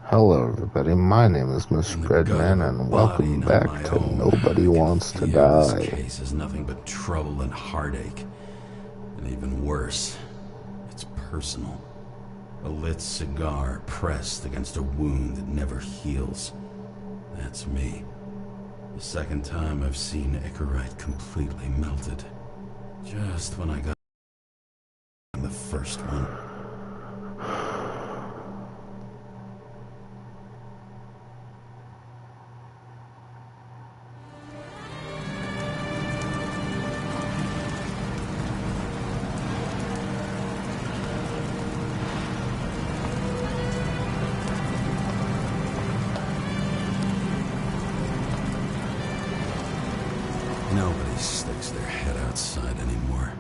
Hello, everybody. My name is Mr. In the gut of Breadman, a and body welcome not back my to own, Nobody I can Wants to feel this Die. case is nothing but trouble and heartache. And even worse, it's personal. A lit cigar pressed against a wound that never heals. That's me. The second time I've seen Icarite completely melted. Just when I got the first one. Nobody sticks their head outside anymore.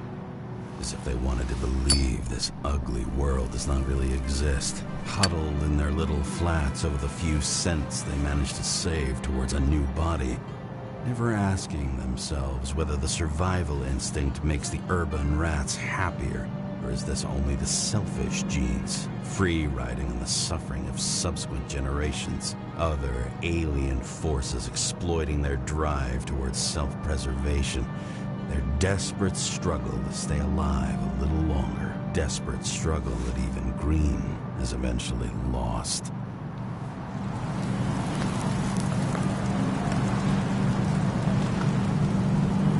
As if they wanted to believe this ugly world does not really exist. Huddled in their little flats over the few cents they managed to save towards a new body. Never asking themselves whether the survival instinct makes the urban rats happier, or is this only the selfish genes, free-riding on the suffering of subsequent generations, other alien forces exploiting their drive towards self-preservation, their desperate struggle to stay alive a little longer, desperate struggle that even Green has eventually lost.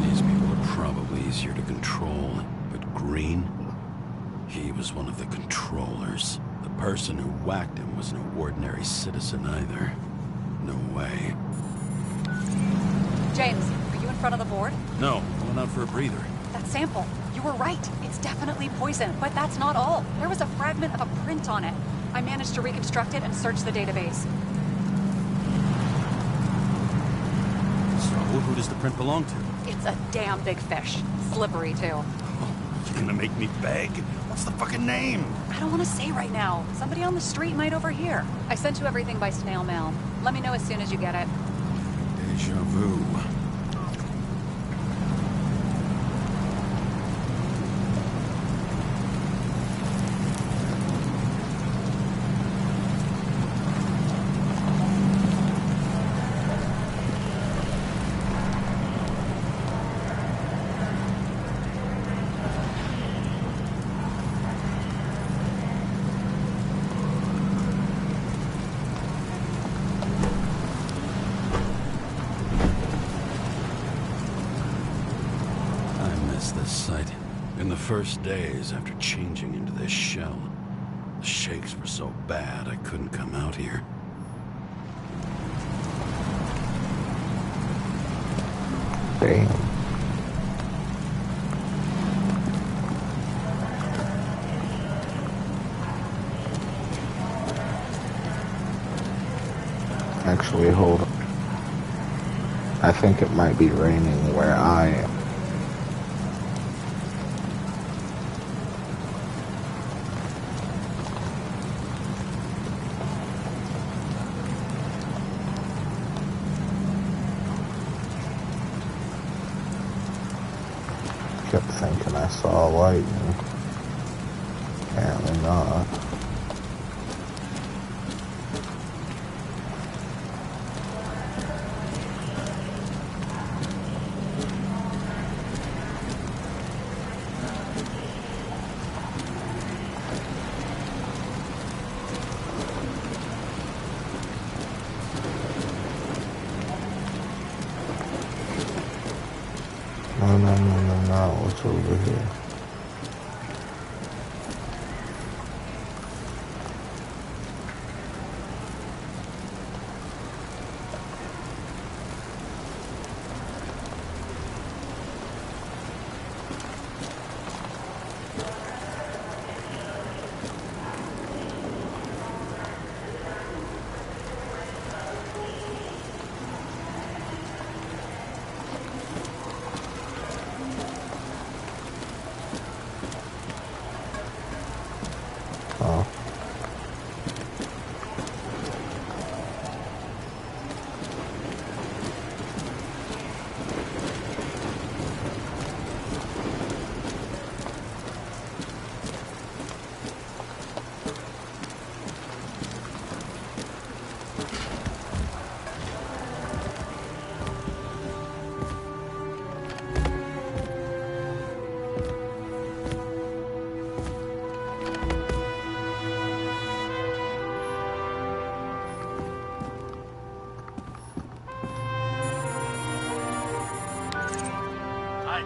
These people are probably easier to control, but Green? He was one of the controllers. The person who whacked him was no ordinary citizen either. No way. James, are you in front of the board? No, I went out for a breather. That sample. You were right. It's definitely poison, but that's not all. There was a fragment of a print on it. I managed to reconstruct it and search the database. So, who does the print belong to? It's a damn big fish. Slippery, too. You're gonna make me beg? What's the fucking name? I don't want to say right now. Somebody on the street might overhear. I sent you everything by snail mail. Let me know as soon as you get it. Deja vu. This site. In the first days after changing into this shell, the shakes were so bad I couldn't come out here. Damn. Actually, hold on. I think it might be raining where I am. Kept thinking I saw lightning. Apparently not. No, what's over here?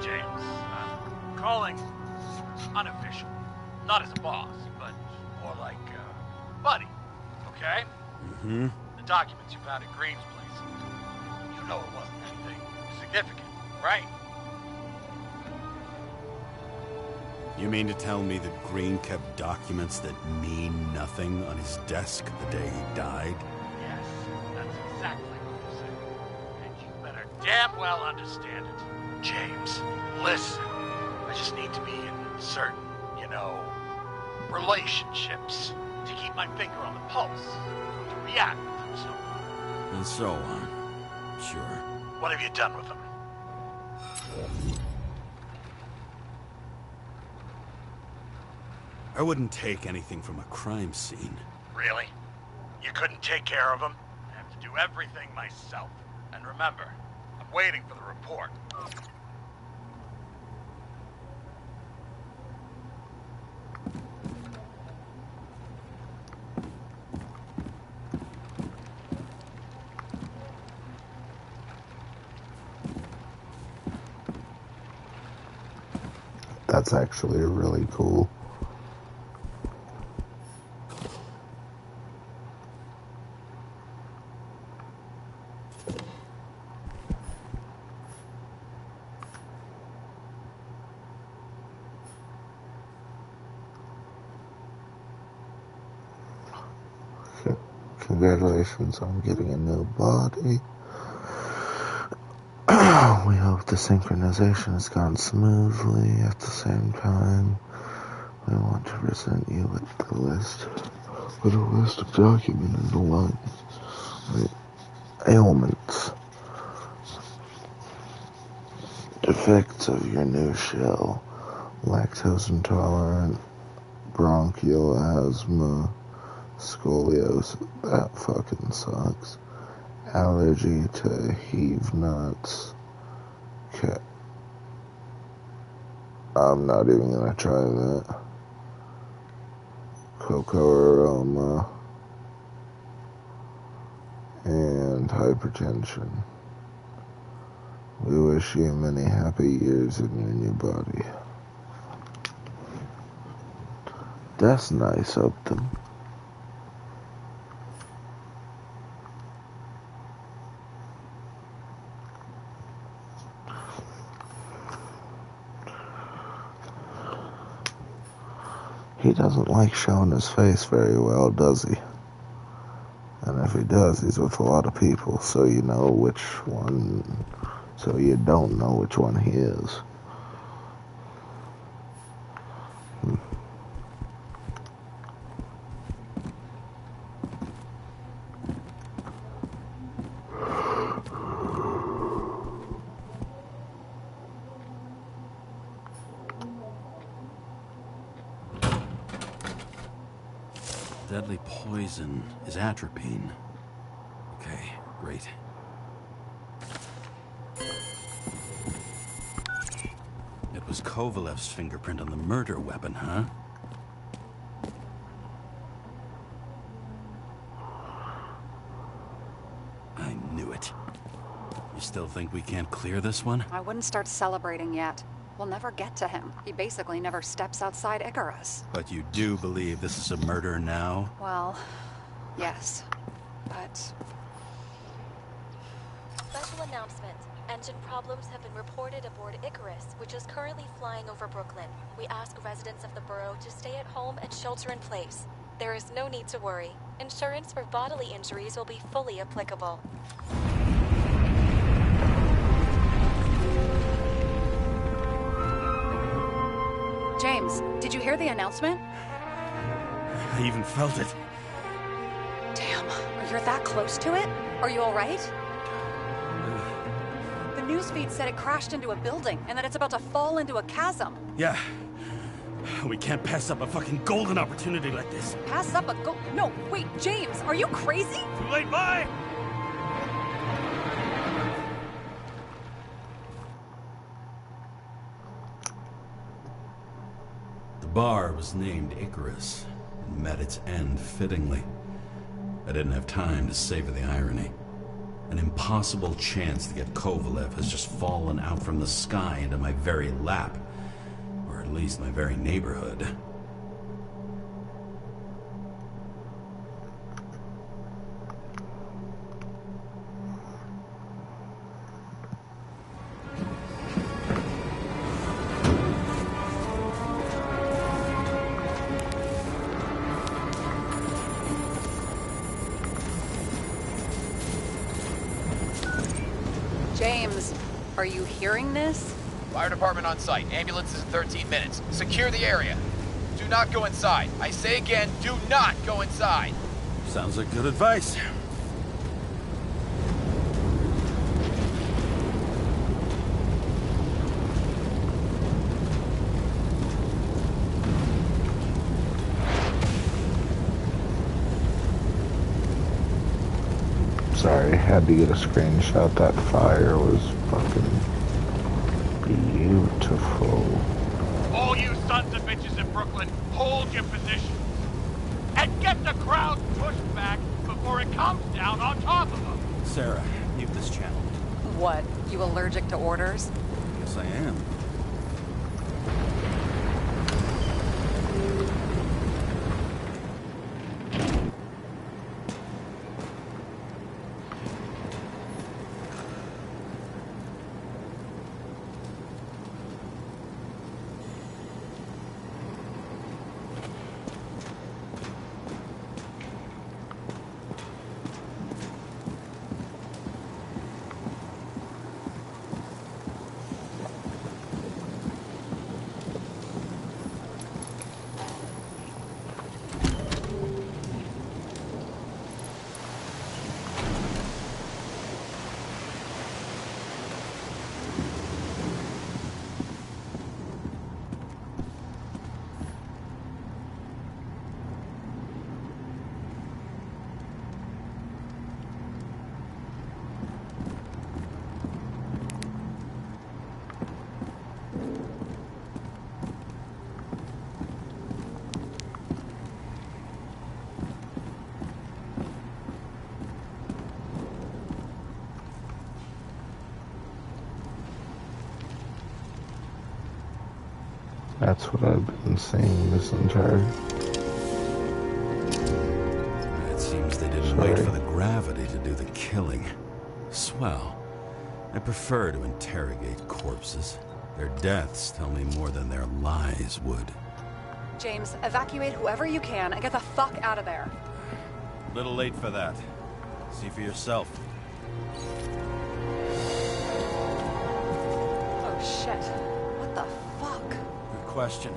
James. I'm calling unofficial. Not as a boss, but more like buddy. Okay? Mm-hmm. The documents you found at Green's place. You know it wasn't anything significant, right? You mean to tell me that Green kept documents that mean nothing on his desk the day he died? Yes, that's exactly what I'm saying. And you better damn well understand it. James, listen. I just need to be in certain, relationships to keep my finger on the pulse, to react and so on. And so on. Sure. What have you done with them? I wouldn't take anything from a crime scene. Really? You couldn't take care of them? I have to do everything myself. And remember, I'm waiting for the report. That's actually really cool. Congratulations on getting a new body. We hope the synchronization has gone smoothly. At the same time, we want to present you with a list of documented ailments, defects of your new shell, lactose intolerant, bronchial asthma, scoliosis, that fucking sucks, allergy to heave nuts, I'm not even gonna try that, cocoa aroma, and hypertension. We wish you many happy years in your new body. That's nice of them. He doesn't like showing his face very well, does he? And if he does, he's with a lot of people, so you know which one, so you don't know which one he is. Deadly poison is atropine. Okay, great. It was Kovalev's fingerprint on the murder weapon, huh? I knew it. You still think we can't clear this one? I wouldn't start celebrating yet. We'll never get to him. He basically never steps outside Icarus. But you do believe this is a murder now? Well, yes. But... Special announcement. Engine problems have been reported aboard Icarus, which is currently flying over Brooklyn. We ask residents of the borough to stay at home and shelter in place. There is no need to worry. Insurance for bodily injuries will be fully applicable. James, did you hear the announcement? I even felt it. Damn, you're that close to it? Are you alright? The newsfeed said it crashed into a building and that it's about to fall into a chasm. Yeah. We can't pass up a fucking golden opportunity like this. Pass up a No, wait, James, are you crazy? Too late, bye! The bar was named Icarus and met its end fittingly. I didn't have time to savor the irony. An impossible chance to get Kovalev has just fallen out from the sky into my very lap. Or at least my very neighborhood. James, are you hearing this? Fire department on site. Ambulances in 13 minutes. Secure the area. Do not go inside. I say again, do not go inside. Sounds like good advice. Sorry, had to get a screenshot. That fire was fucking beautiful. All you sons of bitches in Brooklyn, hold your positions. And get the crowd pushed back before it comes down on top of them. Sarah, mute this channel. What, you allergic to orders? Yes, I am. That's what I've been saying this entire... It seems they didn't wait for the gravity to do the killing. Swell. I prefer to interrogate corpses. Their deaths tell me more than their lies would. James, evacuate whoever you can and get the fuck out of there. Little late for that. See for yourself. Oh shit. What the fuck? Good question.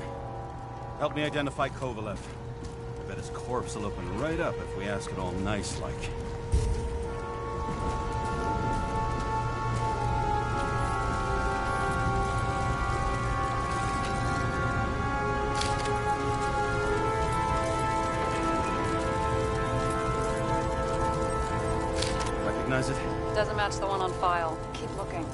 Help me identify Kovalev. I bet his corpse will open right up if we ask it all nice-like. Recognize it? Doesn't match the one on file. Keep looking.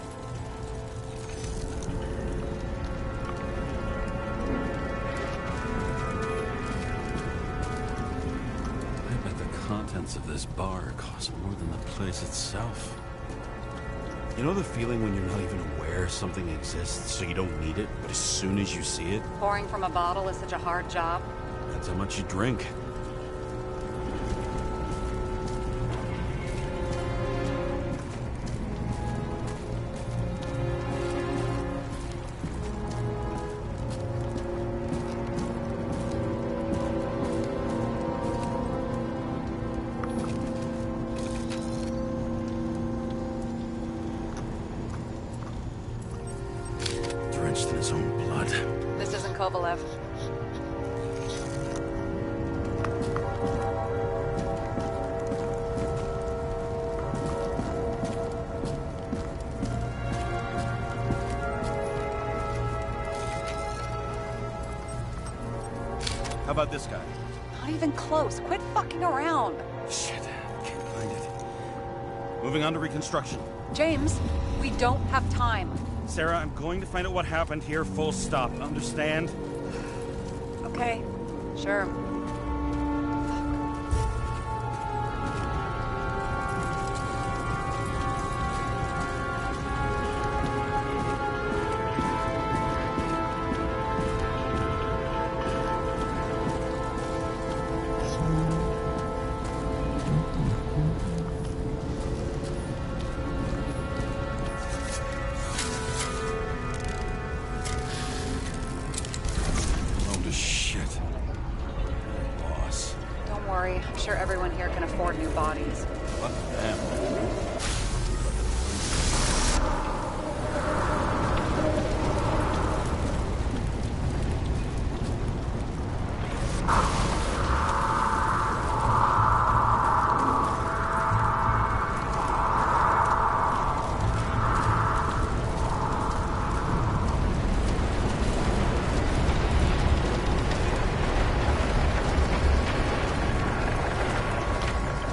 I bet the contents of this bar cost more than the place itself. You know the feeling when you're not even aware something exists, so you don't need it, but as soon as you see it... Pouring from a bottle is such a hard job. That's how much you drink. Drenched in his own blood. This isn't Kovalev. How about this guy? Not even close. Quit fucking around. Shit, can't find it. Moving on to reconstruction. James, we don't have time. Sarah, I'm going to find out what happened here, full stop. Understand? Okay, sure. 4 new bodies. What the hell?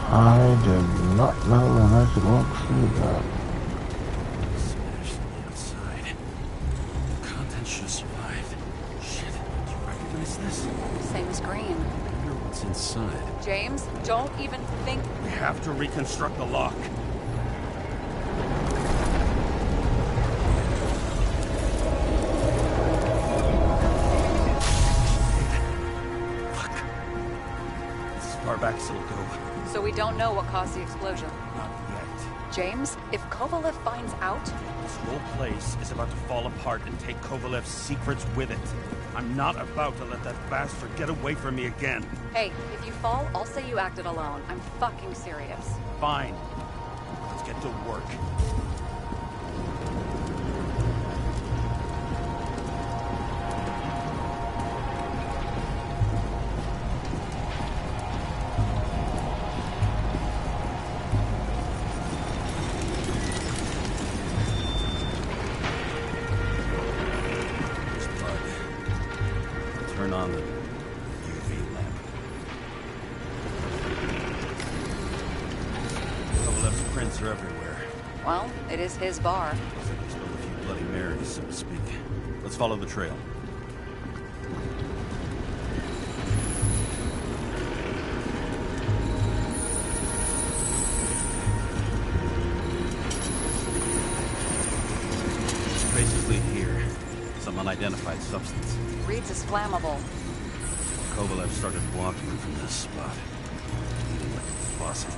I did not know that I could walk through that. Smashed on the outside. The contents should have survived. Shit, do you recognize this? Same as Green. I wonder what's inside. James, don't even think. We have to reconstruct the lock. Fuck. As far back as it'll go. So we don't know what caused the explosion. Not yet. James, if Kovalev finds out, This whole place is about to fall apart and take Kovalev's secrets with it. I'm not about to let that bastard get away from me again. hey, if you fall, I'll say you acted alone. I'm fucking serious. Fine. Let's get to work. There's blood. Turn on the UV lamp. Kovalev's prints are everywhere. Well, it is his bar. Looks like we spilled a few Bloody Marys, so to speak. Let's follow the trail. It's basically here. Some unidentified substance. Reed's is flammable. Kovalev started walking from this spot. Eating like a faucet.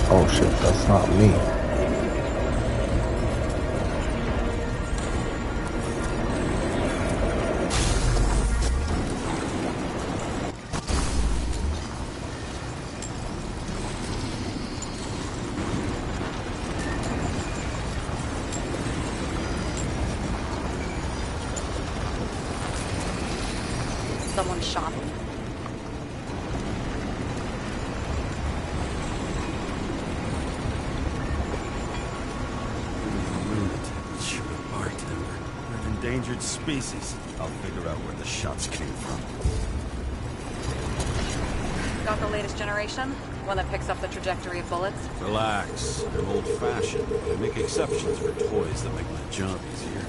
Oh shit, that's not me. Someone shot him. Lunatic, shoot a bartender. We're an endangered species. I'll figure out where the shots came from. Got the latest generation? One that picks up the trajectory of bullets? Relax. I'm old-fashioned, but I make exceptions for toys that make my job easier.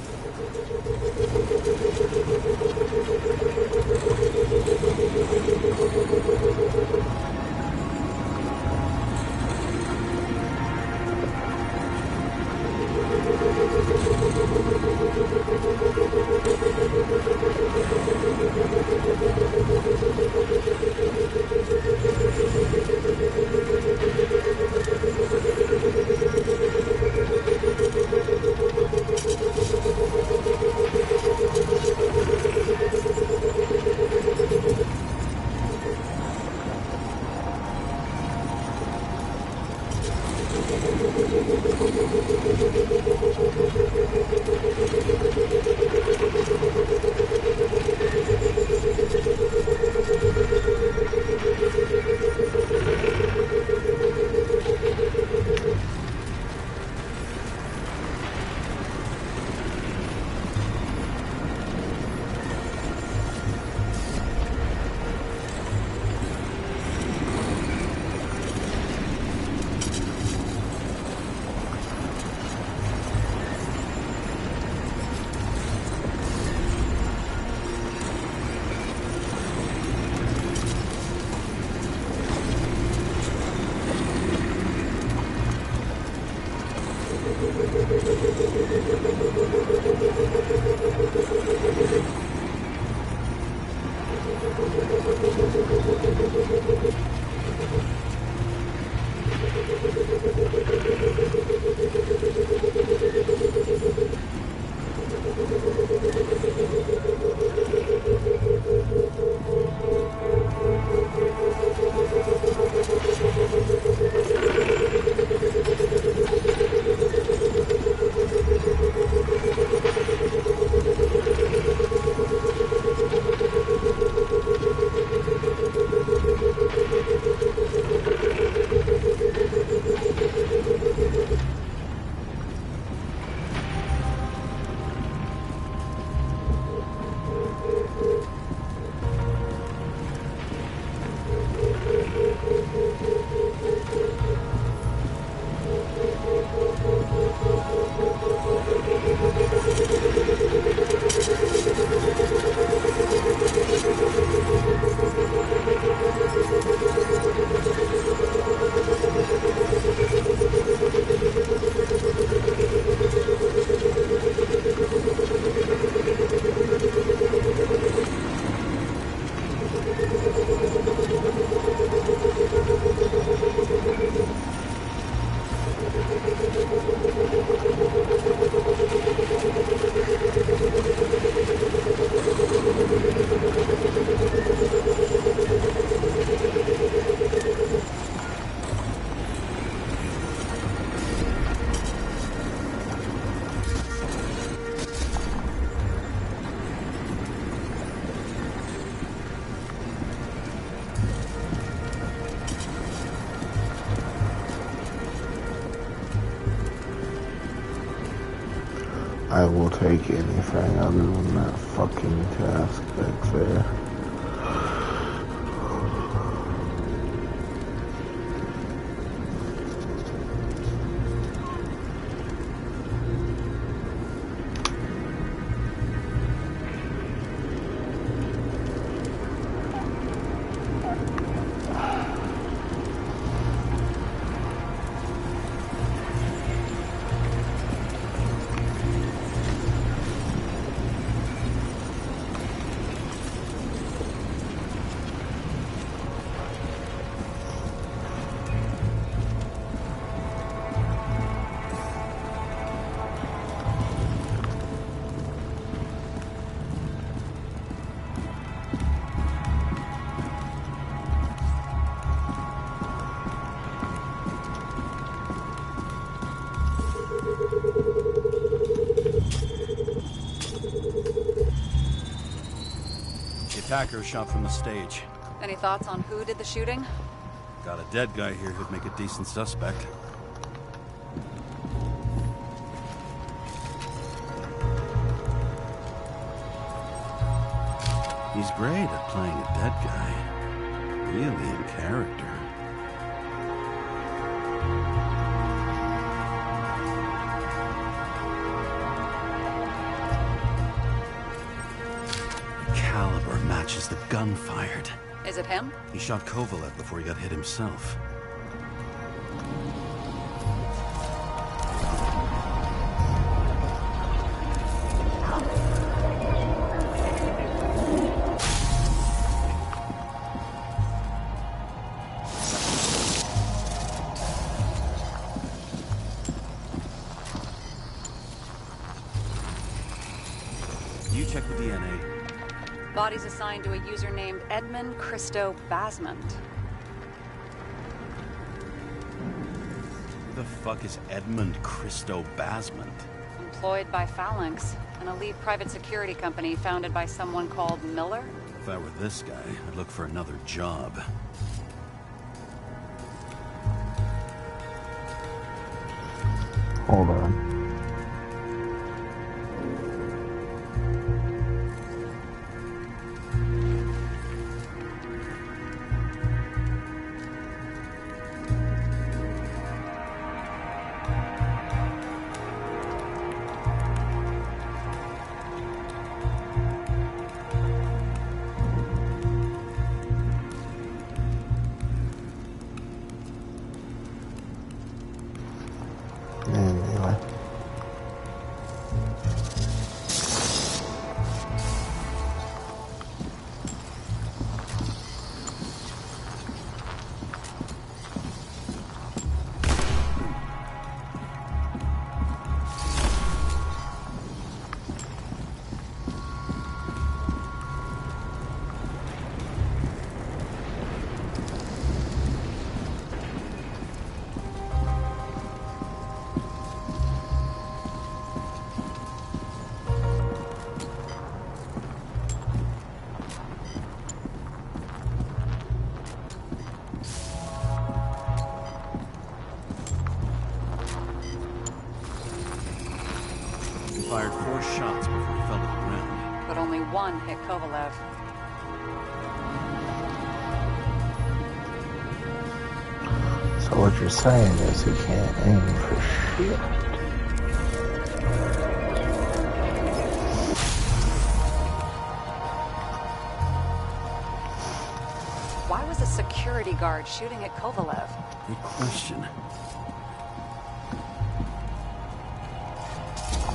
I will take anything other than that fucking task back there. Attacker shot from the stage. Any thoughts on who did the shooting? Got a dead guy here who'd make a decent suspect. He's great at playing a dead guy. Really in character. Caliber matches the gun fired. Is it him? He shot Kovalev before he got hit himself. You check the DNA. Body's assigned to a user named Edmund Christo Basmont. Who the fuck is Edmund Christo Basmont? Employed by Phalanx, an elite private security company founded by someone called Miller. If I were this guy, I'd look for another job. Hold on. Anyway. He fired 4 shots before he fell to the ground. But only one hit Kovalev. So what you're saying is he can't aim for shit. Why was a security guard shooting at Kovalev? Good question.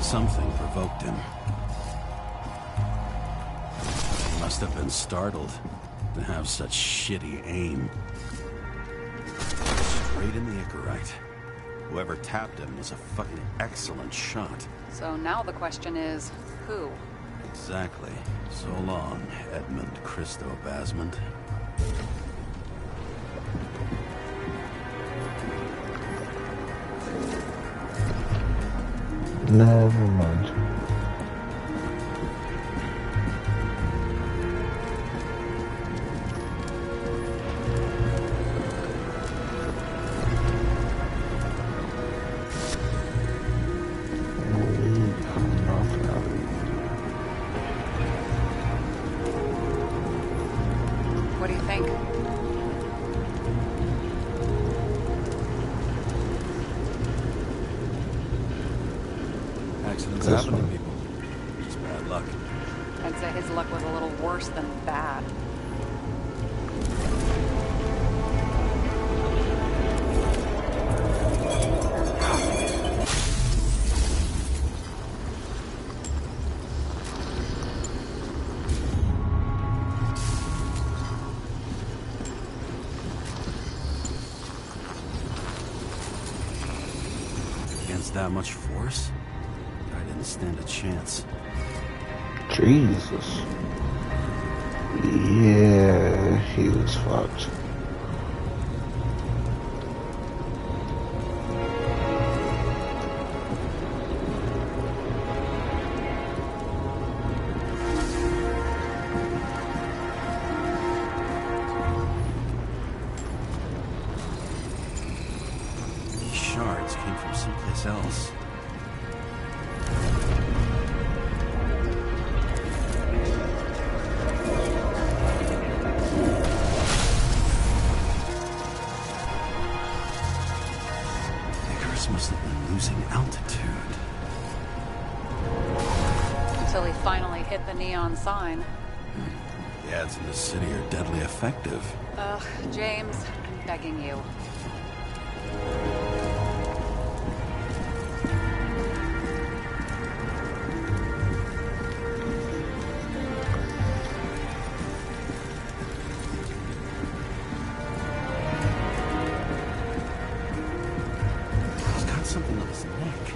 Something provoked him. He must have been startled to have such shitty aim. Straight in the Icarite. Whoever tapped him was a fucking excellent shot. So now the question is, who? Exactly. So long, Edmund Christo Basmont. Never mind. We are Accidents This happen to one. people. Just bad luck. I'd say his luck was a little worse than bad. Against that much force? I didn't stand a chance. Jesus. Yeah, he was fucked. These shards came from someplace else. Icarus must have been losing altitude. Until he finally hit the neon sign. The ads in the city are deadly effective. Ugh, James, I'm begging you. He's got something on his neck.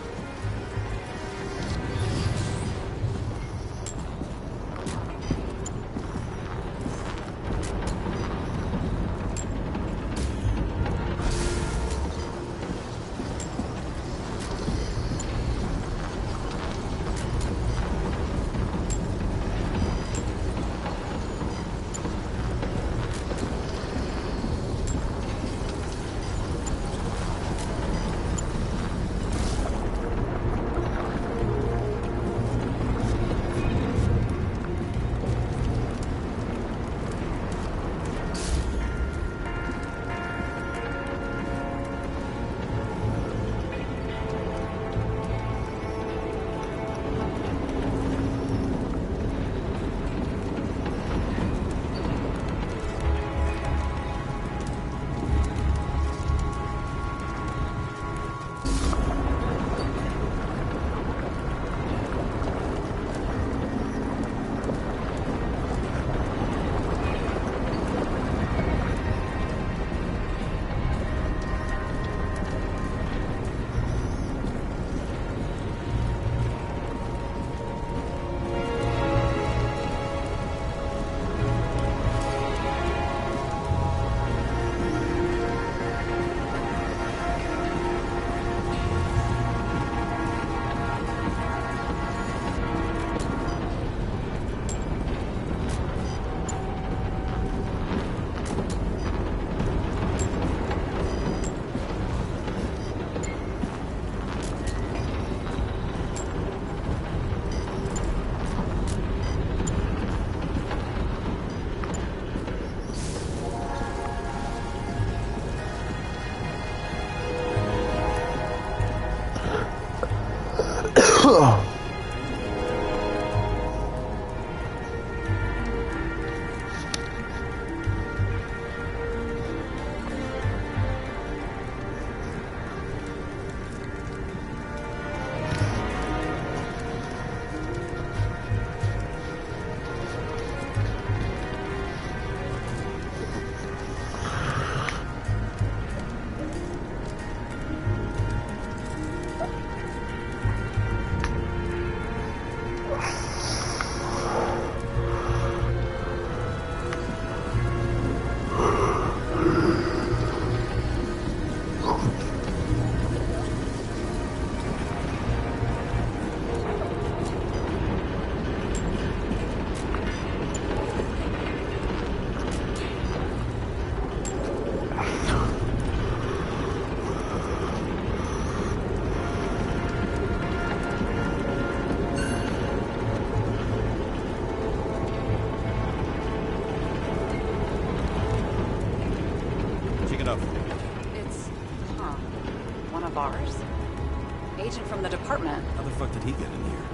he get in here?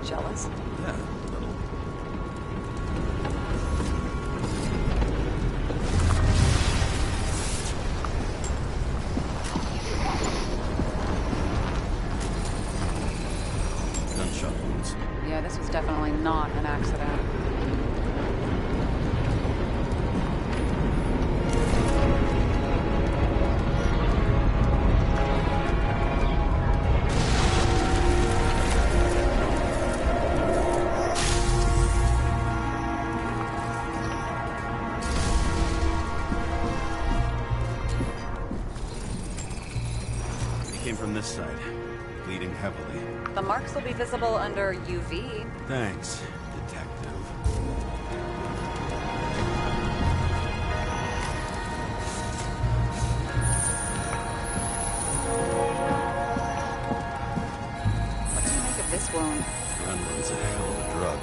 Jealous? Yeah, a little. Gunshot wounds. Yeah, this was definitely not an accident. From this side, bleeding heavily. The marks will be visible under UV. Thanks, detective. What do you make of this wound? Adrenaline's a hell of a drug.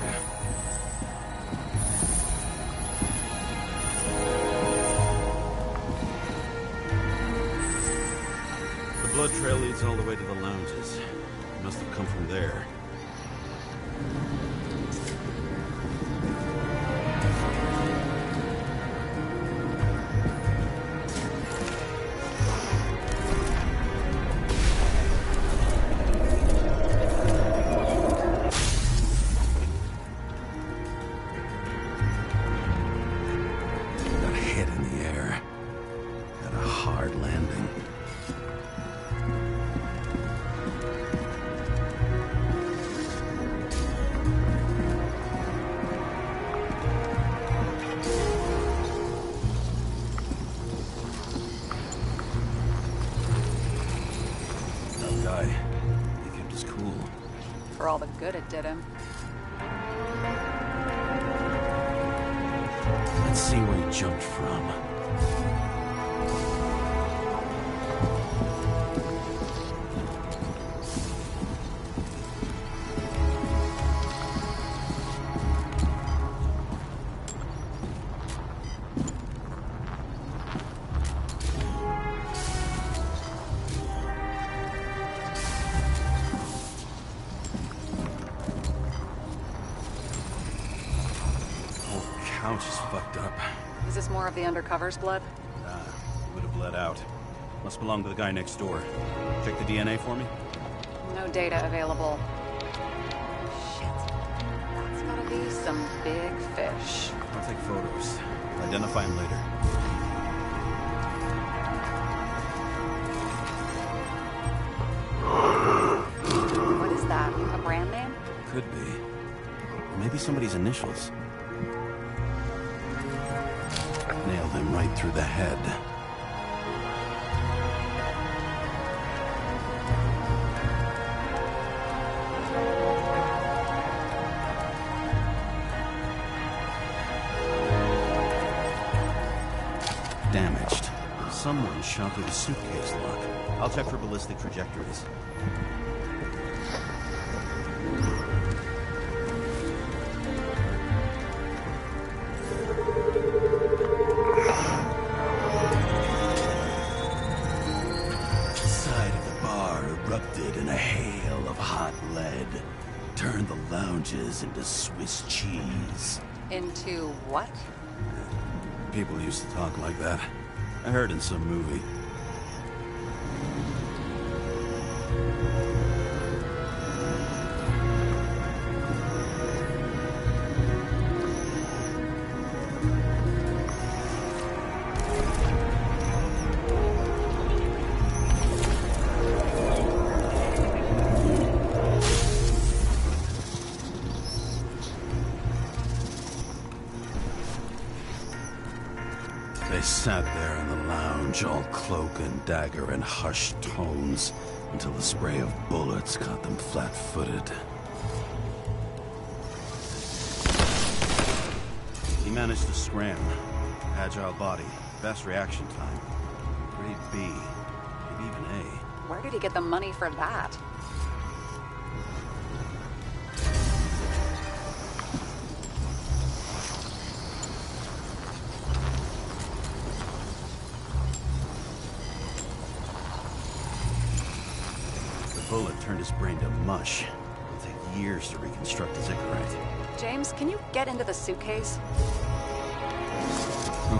The blood trail leads all the way to the lounges. It must have come from there. Got hit in the air. Had a hard landing. That guy, he kept his cool. For all the good it did him. Let's see where he jumped from. Couch is fucked up. Is this more of the undercover's blood? Would have bled out. Must belong to the guy next door. Check the DNA for me? No data available. Shit. That's gotta be some big fish. I'll take photos. Identify him later. What is that? A brand name? Could be. Maybe somebody's initials. Nailed him right through the head. Damaged. Someone shot through the suitcase lock. I'll check for ballistic trajectories. Side of the bar erupted in a hail of hot lead. Turned the lounges into Swiss cheese. Into what? People used to talk like that. I heard in some movie. They sat there in the lounge, all cloak and dagger and hushed tones, until the spray of bullets caught them flat-footed. He managed to scram. Agile body, fast reaction time. Grade B, maybe even A. Where did he get the money for that? The bullet turned his brain to mush. years to reconstruct the ziggurat. James, can you get into the suitcase?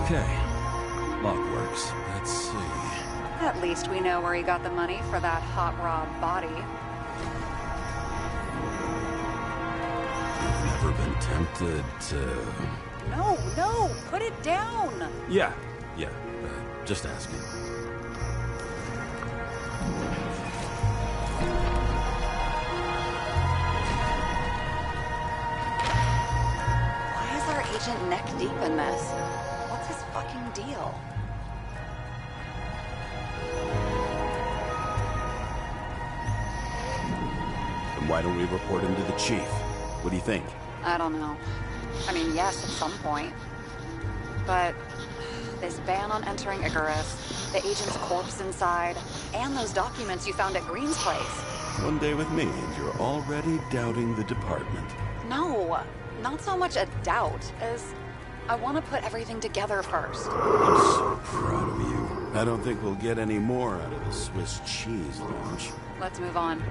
Okay. Lock works. Let's see. At least we know where he got the money for that hot rod body. You've never been tempted to... No, put it down! Yeah, just asking. Why is our agent neck deep in this? What's his fucking deal? Then why don't we report him to the chief? What do you think? I don't know. I mean, yes, at some point. But this ban on entering Icarus, the agent's corpse inside, and those documents you found at Green's place. One day with me, and you're already doubting the department. No, not so much a doubt as I want to put everything together first. I'm so proud of you. I don't think we'll get any more out of the Swiss cheese launch. Let's move on.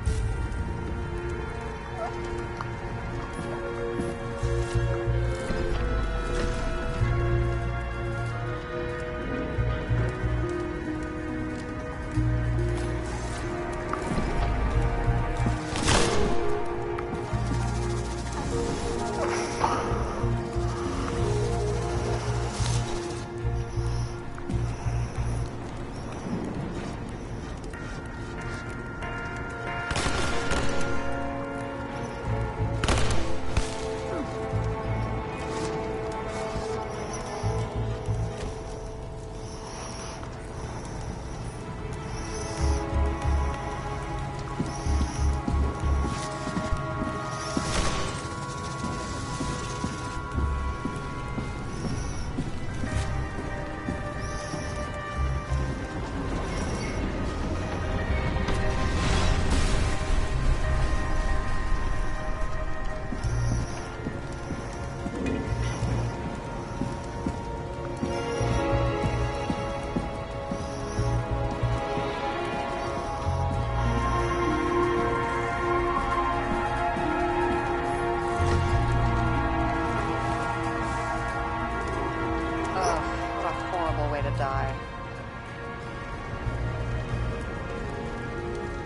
Die.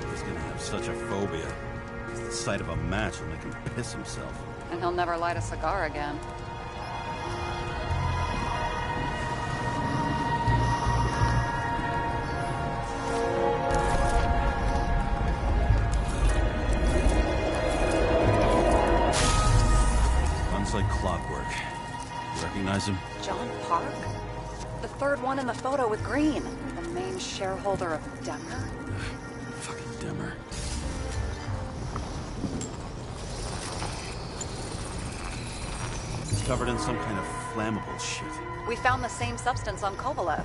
He's gonna have such a phobia. The sight of a match will make him piss himself. And he'll never light a cigar again. Runs like clockwork. You recognize him? John Park? The third one in the photo with Green. The main shareholder of Demmer? Fucking Demmer. He's covered in some kind of flammable shit. We found the same substance on Kovalev.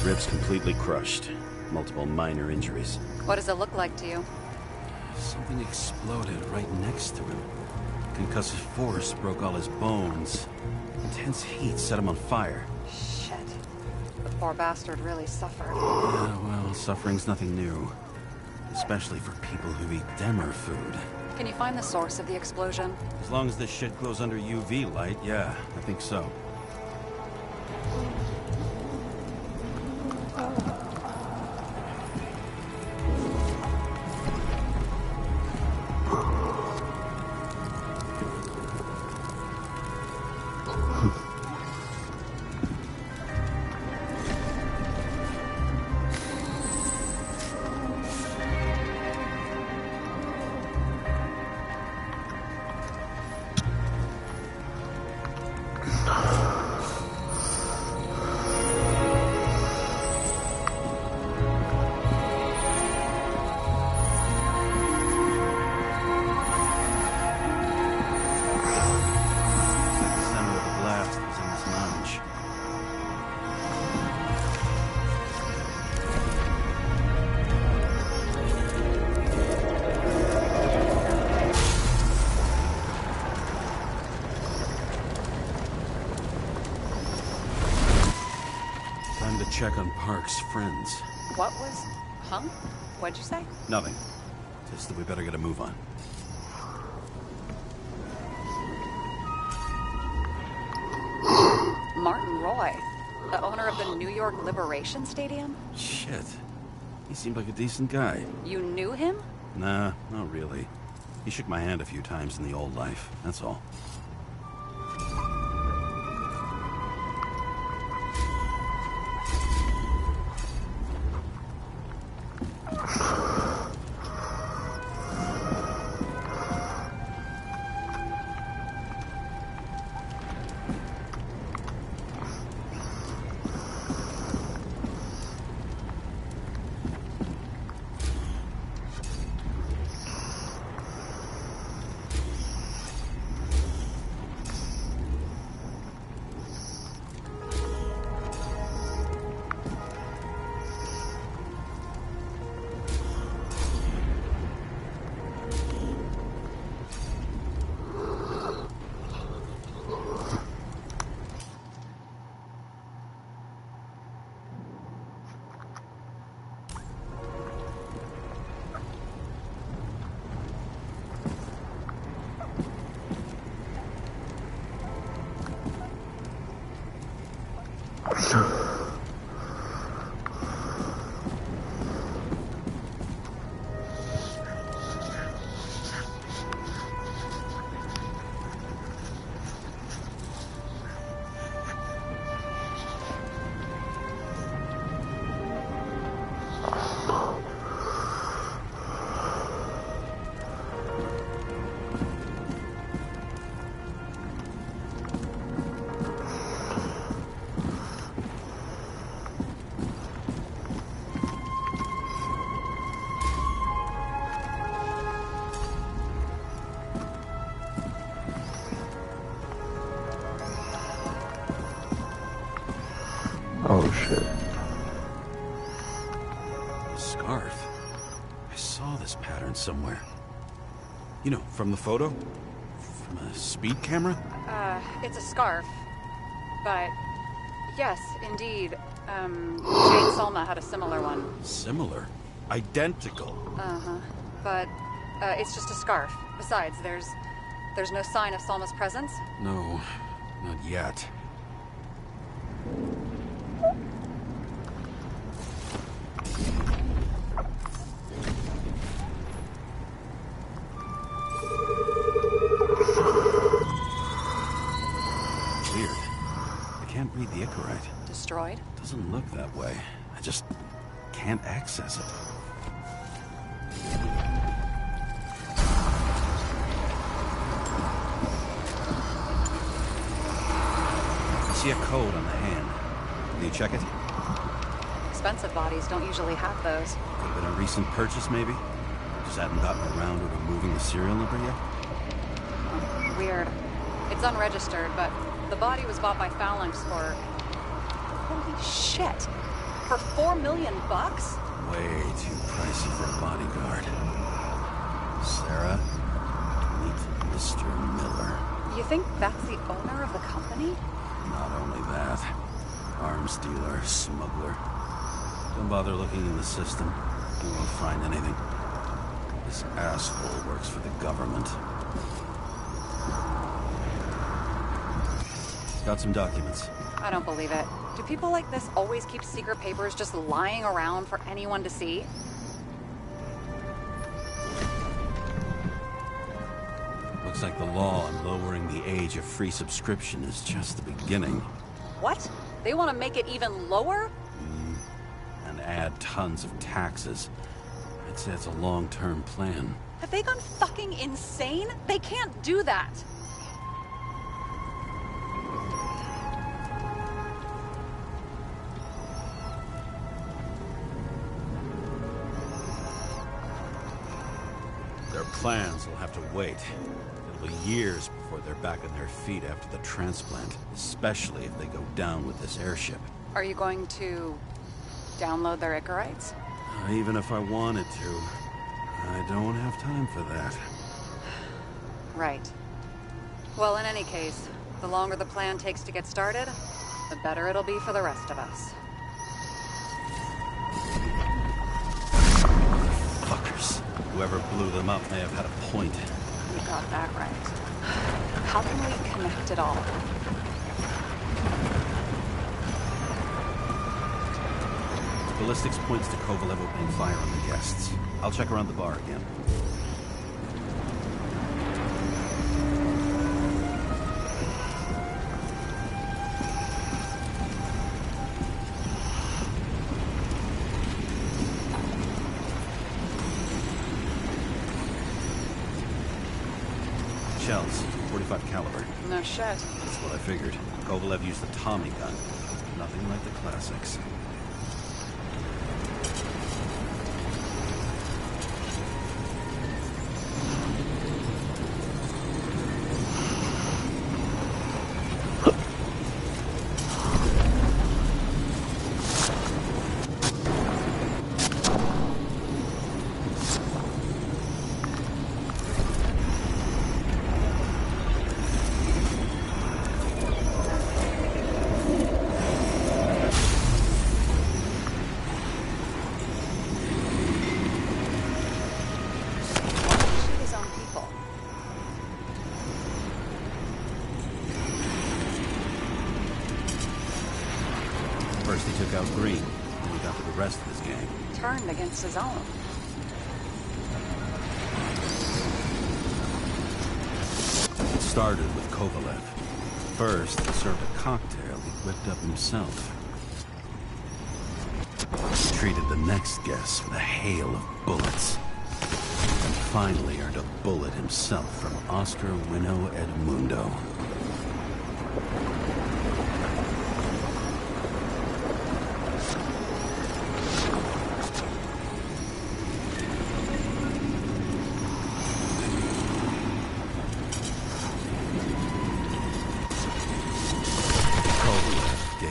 Ribs completely crushed. Multiple minor injuries. What does it look like to you? Something exploded right next to him. Concussive force broke all his bones. Intense heat set him on fire. Shit. The poor bastard really suffered. Yeah, well, suffering's nothing new. Especially for people who eat Demmer food. Can you find the source of the explosion? As long as this shit glows under UV light, yeah, I think so. check on Park's friends. What was... Huh? What'd you say? Nothing. Just that we better get a move on. Martin Roy, the owner of the New York Liberation Stadium? Shit. He seemed like a decent guy. You knew him? Nah, not really. He shook my hand a few times in the old life, that's all. Oh shit. Scarf? I saw this pattern somewhere. You know, from the photo? From a speed camera? It's a scarf. But, yes, indeed. Jade Salma had a similar one. Similar? Identical? Uh-huh. But, it's just a scarf. Besides, there's no sign of Salma's presence. No, not yet. Weird. I can't read the Icarite. Destroyed? Doesn't look that way. I just can't access it. I see a code on the hand. Can you check it? Expensive bodies don't usually have those. Could have been a recent purchase, maybe? Just hadn't gotten around to removing the serial number yet? Weird. It's unregistered, but the body was bought by Phalanx for... Holy shit! For $4 million bucks? Way too pricey for a bodyguard. Sarah, meet Mr. Miller. You think that's the owner of the company? Not only that, arms dealer, smuggler. Don't bother looking in the system. You won't find anything. This asshole works for the government. Got some documents. I don't believe it. Do people like this always keep secret papers just lying around for anyone to see? Looks like the law on lowering the age of free subscription is just the beginning. What? They want to make it even lower? And add tons of taxes. I'd say it's a long-term plan. Have they gone fucking insane? They can't do that! Their plans will have to wait. It'll be years before they're back on their feet after the transplant, especially if they go down with this airship. Are you going to download their Icarites? Even if I wanted to, I don't have time for that. Right. Well, in any case, the longer the plan takes to get started, the better it'll be for the rest of us. Whoever blew them up may have had a point. You got that right. How can we connect it all? Ballistics points to Kovalev opening fire on the guests. I'll check around the bar again. Shells, 45 caliber. No shit. That's what I figured. Kovalev used a Tommy gun. Nothing like the classics. First he took out Green, then he got to the rest of his gang. Turned against his own. It started with Kovalev. First, he served a cocktail he whipped up himself. He treated the next guest with a hail of bullets. And finally earned a bullet himself from Oscar Winnow Edmundo.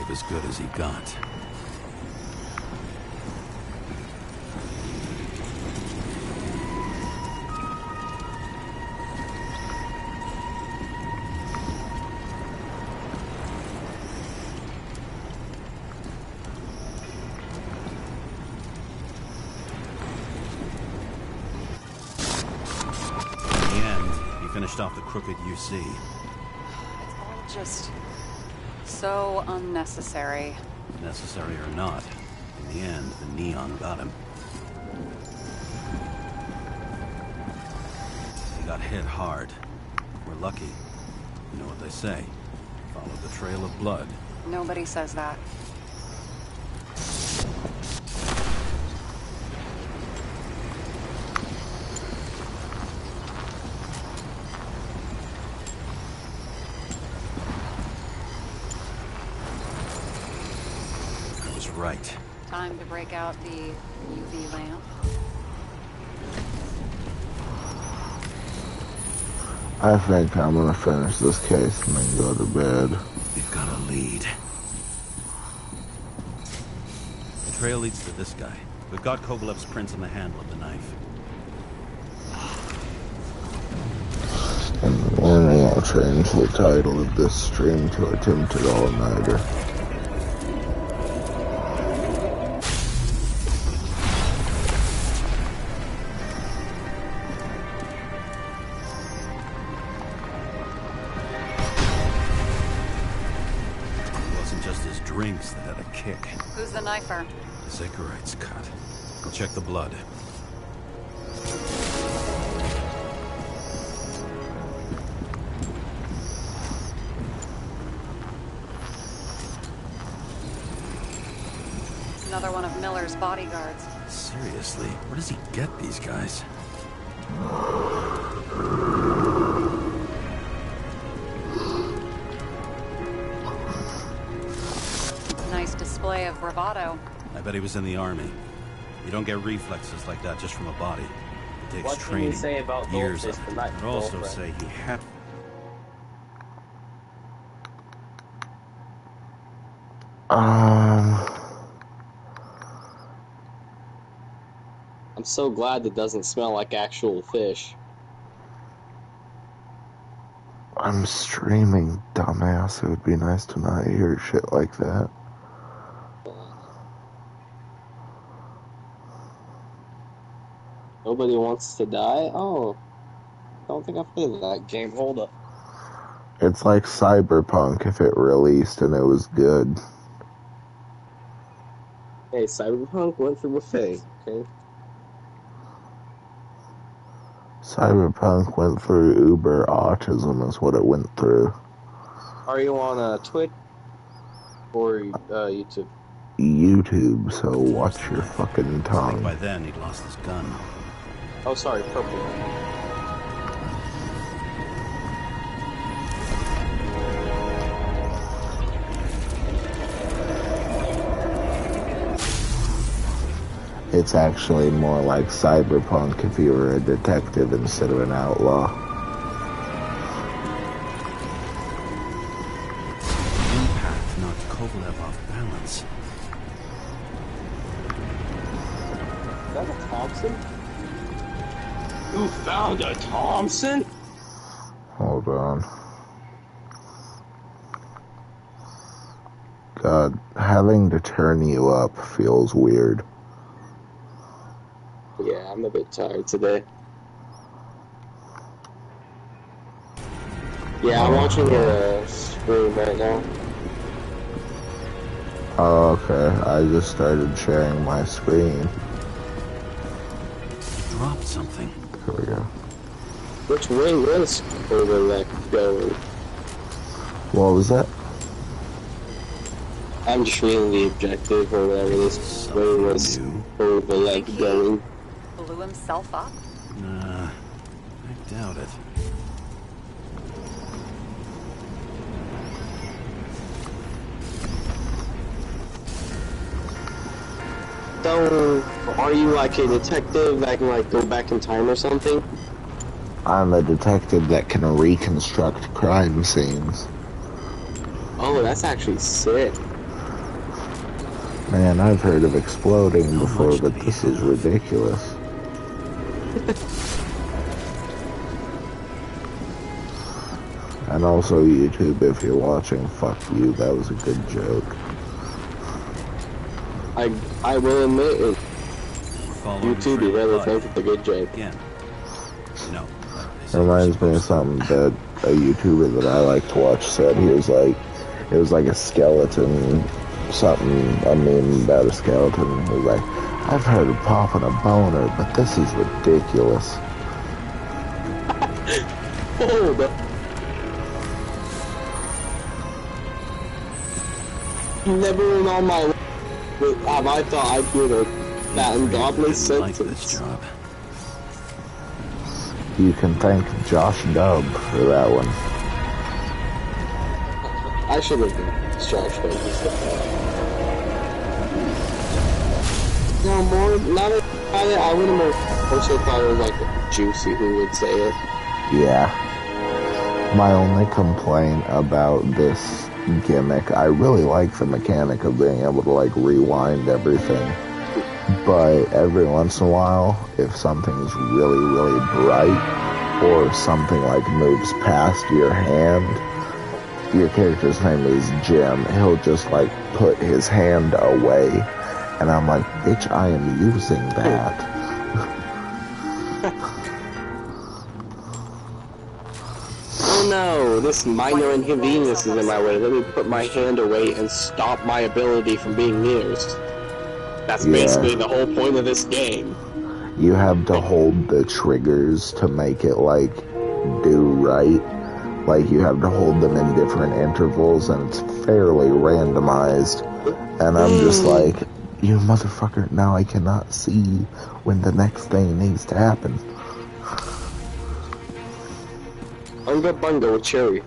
As good as he got. In the end, he finished off the crooked UC. It's all just so unnecessary. Necessary or not, in the end, the neon got him. He got hit hard. We're lucky. You know what they say. Follow the trail of blood. Nobody says that. Right. Time to break out the UV lamp. I think I'm gonna finish this case and then go to bed. We've got a lead. The trail leads to this guy. We've got Kovalev's prints on the handle of the knife. In the morning, I'll change the title of this stream to Attempted All-Nighter. Drinks that had a kick. Who's the knifer? Zacharites cut. I'll check the blood. Another one of Miller's bodyguards. Seriously, where does he get these guys? Nice display of bravado. I bet he was in the army. You don't get reflexes like that just from a body. It takes what training. What can you say about years Goldfish of the it. night? I'd also say he had... I'm so glad it doesn't smell like actual fish. I'm streaming, dumbass. It would be nice to not hear shit like that. Nobody wants to die? Oh. I don't think I played that game. Hold up. It's like Cyberpunk if it released and it was good. Hey, Cyberpunk went through a phase, okay? Cyberpunk went through uber autism is what it went through. Are you on Twitch or YouTube? YouTube, so watch your fucking I think tongue. by then he'd lost his gun. Oh, sorry, purple. It's actually more like Cyberpunk if you were a detective instead of an outlaw. Impact knocked Kovalev off balance. Is that a Thompson? You found a Thompson? Hold on. God, having to turn you up feels weird. Yeah, I'm a bit tired today. Yeah, I'm watching your stream right now. Oh, okay. I just started sharing my screen. He dropped something. Here we go. Which way was Overlap going? What was that? I'm just reading the objective or whatever this way was New. Overlap going. Blew himself up? Nah, I doubt it. So, are you like a detective that can like go back in time or something? I'm a detective that can reconstruct crime scenes. Oh, that's actually sick. Man, I've heard of exploding How before, much but did he this is have? ridiculous. And also, YouTube, if you're watching, fuck you. That was a good joke. I will admit it. We're following YouTube, you Trailer really Life. think it's a good joke. Again. No. It reminds me of something that a YouTuber that I like to watch said. He was like, it was like a skeleton, something, a meme about a skeleton. He was like, I've heard of popping a boner, but this is ridiculous. Hold up. Never in all my life have I thought I'd hear that ungodly Didn't like this sentence. job. You can thank Josh Dub for that one. I should have been Josh Douglas. No, more, not a, I would have also thought it was like Juicy who would say it. Yeah. My only complaint about this gimmick, I really like the mechanic of being able to like rewind everything. But every once in a while, if something's really, really bright, or something like moves past your hand, your character's name is Jim, he'll just like put his hand away, and I'm like, bitch, I am using that. Oh no, this minor inconvenience is in my way. Let me put my hand away and stop my ability from being used. That's Yeah. basically the whole point of this game. You have to hold the triggers to make it like do right. Like you have to hold them in different intervals, and it's fairly randomized. And I'm just like, you motherfucker, now I cannot see when the next thing needs to happen. Unga Bunga with Cherry.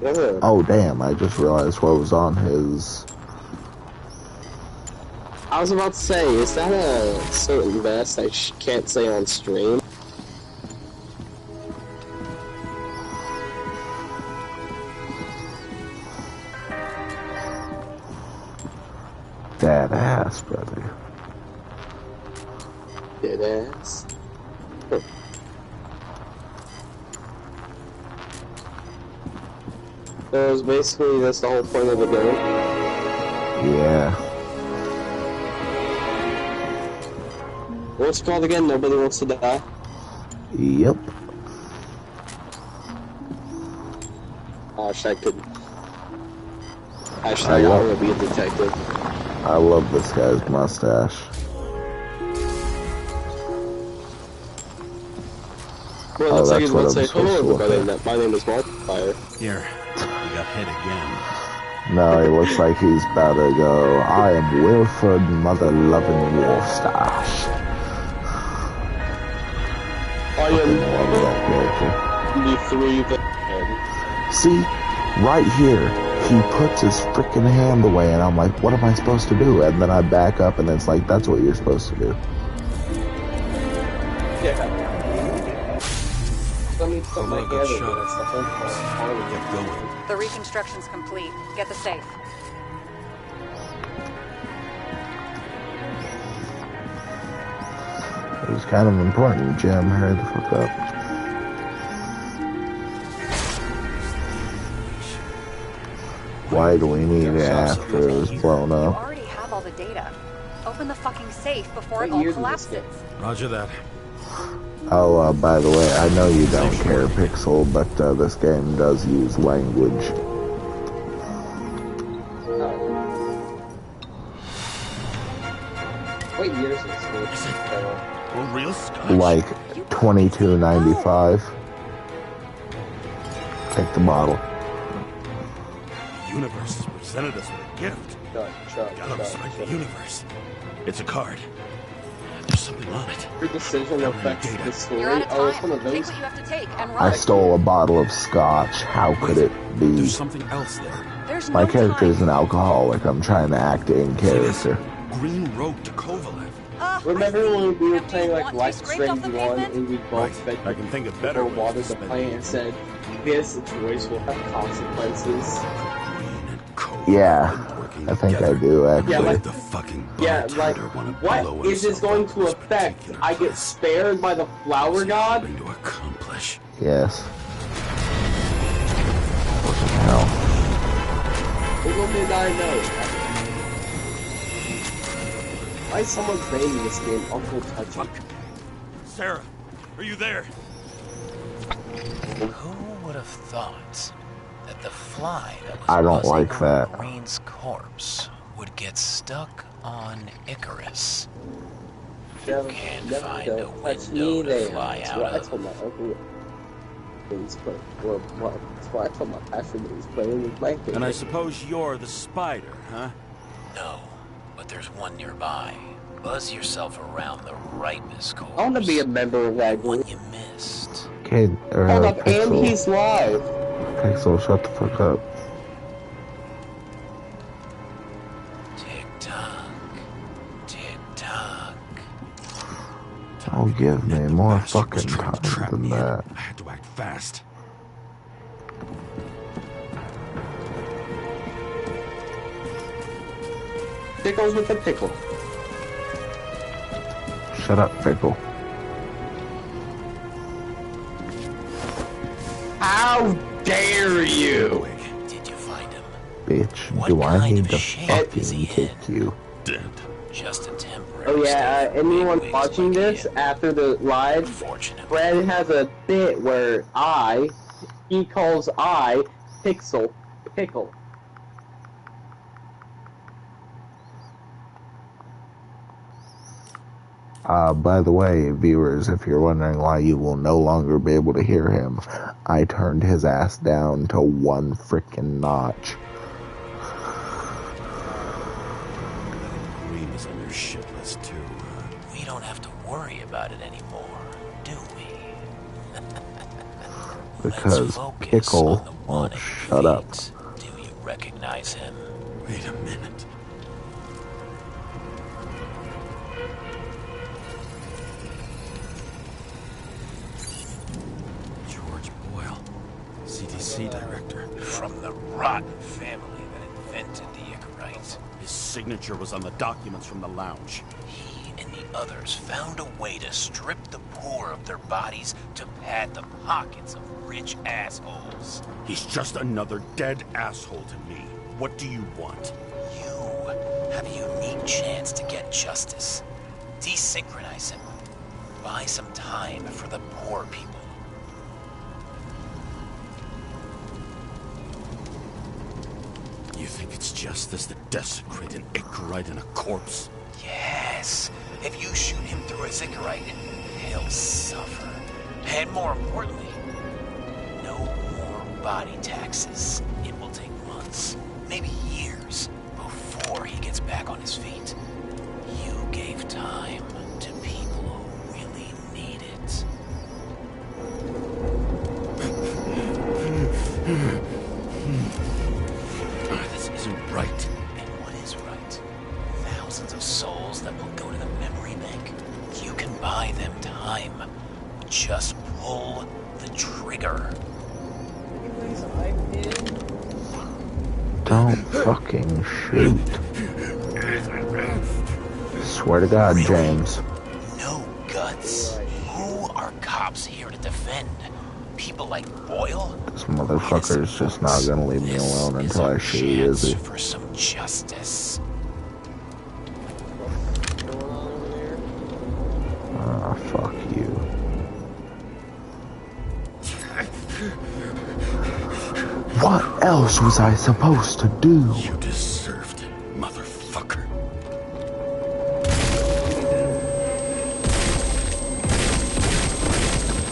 Yeah. Oh damn, I just realized what was on his... I was about to say, is that a certain vest I can't say on stream? That ass, brother. Dead ass. So basically that's the whole point of the game. Yeah. What's it called again? Nobody wants to die? Yep. Hashtag could. Hashtag I want to be a detective. I love this guy's mustache. Well, Oh, that's that's what I'm say hello supposed to look everybody. at. My name is Markiplier. Here, you got hit again. No, he looks like he's about to go, I am Wilford Mother-Loving Warstache. I I love that character. am the three that See, right here, he puts his freaking hand away, and I'm like, what am I supposed to do? And then I back up, and it's like, that's what you're supposed to do. Yeah. Let me put my Good hand shot. over this. Get going. The reconstruction's complete. Get the safe. It was kind of important, Jim. Hurry the fuck up. Why do we need it after it was blown You up? already have all the data. Open the fucking safe before it What all year did this collapses. Roger that. Oh, by the way, I know you don't care, Pixel, but this game does use language. What year is this? Is it a real scotch? Like $22.95. Take the bottle. The universe has presented us with a gift. Gotta respect the universe. It's a card. There's something on it. Your decision affects the story. You're out of Oh, it's one time. of Take those. what you have to take and I run. stole a bottle of scotch. How could it be? There's something else there. There's My no character is time. an alcoholic. I'm trying to act in See this? character. Green Rogue to Kovalev. Remember when we were Do playing you like want Life to is scrape off Strange the 1 pavement? and we both Right. spent I can think of better before watered ways to the spend plant and said, this choice will have consequences. Green and Kovalev Yeah, have been working I think together. I do, actually. Yeah, Why like- did the fucking Yeah, like, bartender want to blow what is this himself going up to in this affect? particular I get place? spared by the flower What's he god? hoping to accomplish? Yes. What the hell? Little did I know. Why is someone's name in this game Uncle Touchy? Sarah, are you there? Who would have thought that the fly that was I don't buzzing like over that. Green's corpse would get stuck on Icarus? Never, Can't never find don't a touch window me to there. fly That's out what I of. told my uncle. He's playing. Well, that's why I told my pastor that he's playing with my kid. And I suppose you're the spider, huh? No, but there's one nearby. Buzz yourself around the Ripus corpse. I want to be a member of that group. What you missed. Okay, Hold up, and Pixel. he's live. Pixel, shut the fuck up. Tick tock, tick tock. Oh, give me more Bastard was fucking trying to time trap than me in. that. I had to act fast. Pickles with the pickle. Shut up, Pickle. How dare you? Did you find him? Bitch, What do I kind need of to shape fucking is he kick in? you? Dead. Just a temporary. Oh yeah, stay for anyone bigwigs watching like this him. after the live, Unfortunately. Brad has a bit where he calls Pixel, pickle. By the way, viewers, if you're wondering why you will no longer be able to hear him, I turned his ass down to one freaking notch. Green is on your shit list too. We don't have to worry about it anymore, do we? Because Let's focus Pickle on the one won't at shut your up. feet. Do you recognize him? Wait a minute. George Boyle, CDC director. From the rotten family that invented the Icarite. His signature was on the documents from the lounge. He and the others found a way to strip the poor of their bodies to pad the pockets of rich assholes. He's just another dead asshole to me. What do you want? You have a unique chance to get justice. Desynchronize him. Buy some time for the poor people. You think it's justice to desecrate an Icarite and a corpse? Yes. If you shoot him through a Icarite, he'll suffer. And more importantly, no more body taxes. It will take months, maybe years, before he gets back on his feet. You gave time to people who really need it. This isn't right. And what is right? Thousands of souls that will go to the memory bank. You can buy them time. Just pull the trigger. Don't fucking shoot. Swear to God, James. No guts. Who are cops here to defend? People like Boyle? This motherfucker's just not gonna leave me alone until I shoot, is he? For some justice. Ah, fuck you. What else was I supposed to do? You deserved it, motherfucker.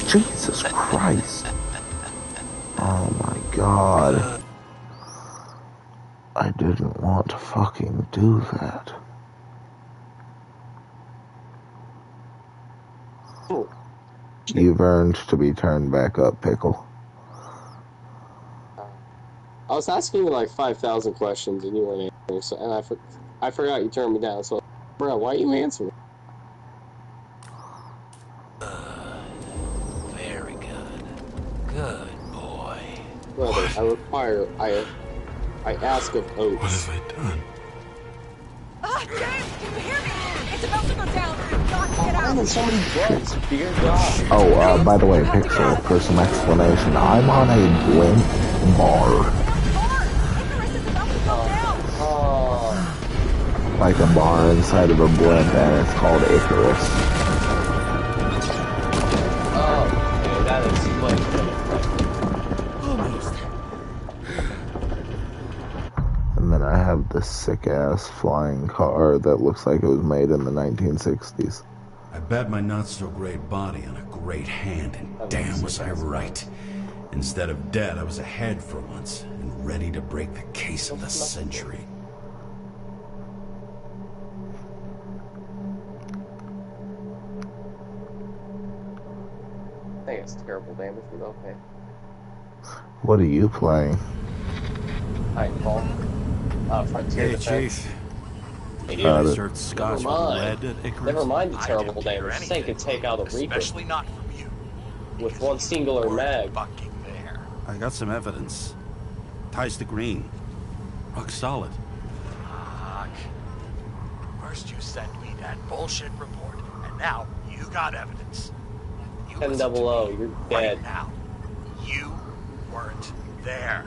Jesus Christ. Oh my God. I didn't want to fucking do that. You've earned to be turned back up, Pickle. I was asking you like 5,000 questions and you weren't answering, so, and I forgot you turned me down, so, bro, why are you answering? Very good. Good boy. Brother, I ask of oaths. What have I done? Ah, James, can you hear me? It's about to go down. You've got to get out. I'm in so many drugs, dear God. Oh, by the way, Pixel, for some explanation, I'm on a Blint bar. Like a bar inside of a Blint, and it's called Icarus. Oh, okay, that is like... And then I have this sick-ass flying car that looks like it was made in the 1960s. I bet my not-so-great body on a great hand, and damn was I right. Instead of dead, I was ahead for once, and ready to break the case of the century. I think it's terrible damage, but okay. What are you playing? Titanfall. Frontier Hey, Defense. Chief. Hey, Got dude, it. Insert scotch with mind. lead at Icarus? never mind the I terrible didn't hear damage. This thing could take out a Reaper especially not from you. with one singular We're mag. fucking there. I got some evidence. Ties to Green. Rock solid. Fuck. First you sent me that bullshit report, and now you got evidence. You 10 listen to double O, me you're right dead. now. You weren't there.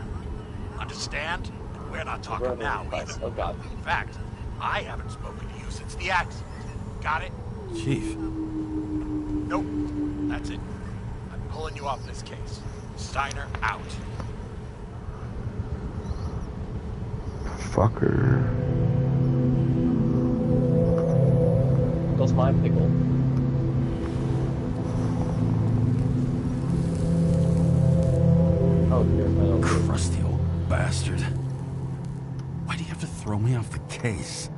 Understand? And we're not talking Brother, now Christ, either. oh God. In fact, I haven't spoken to you since the accident. Got it? Chief. Nope. That's it. I'm pulling you off this case. Steiner out. Fucker. Goes my pickle. Oh dear, I don't know. Crusty old bastard. Why do you have to throw me off the case?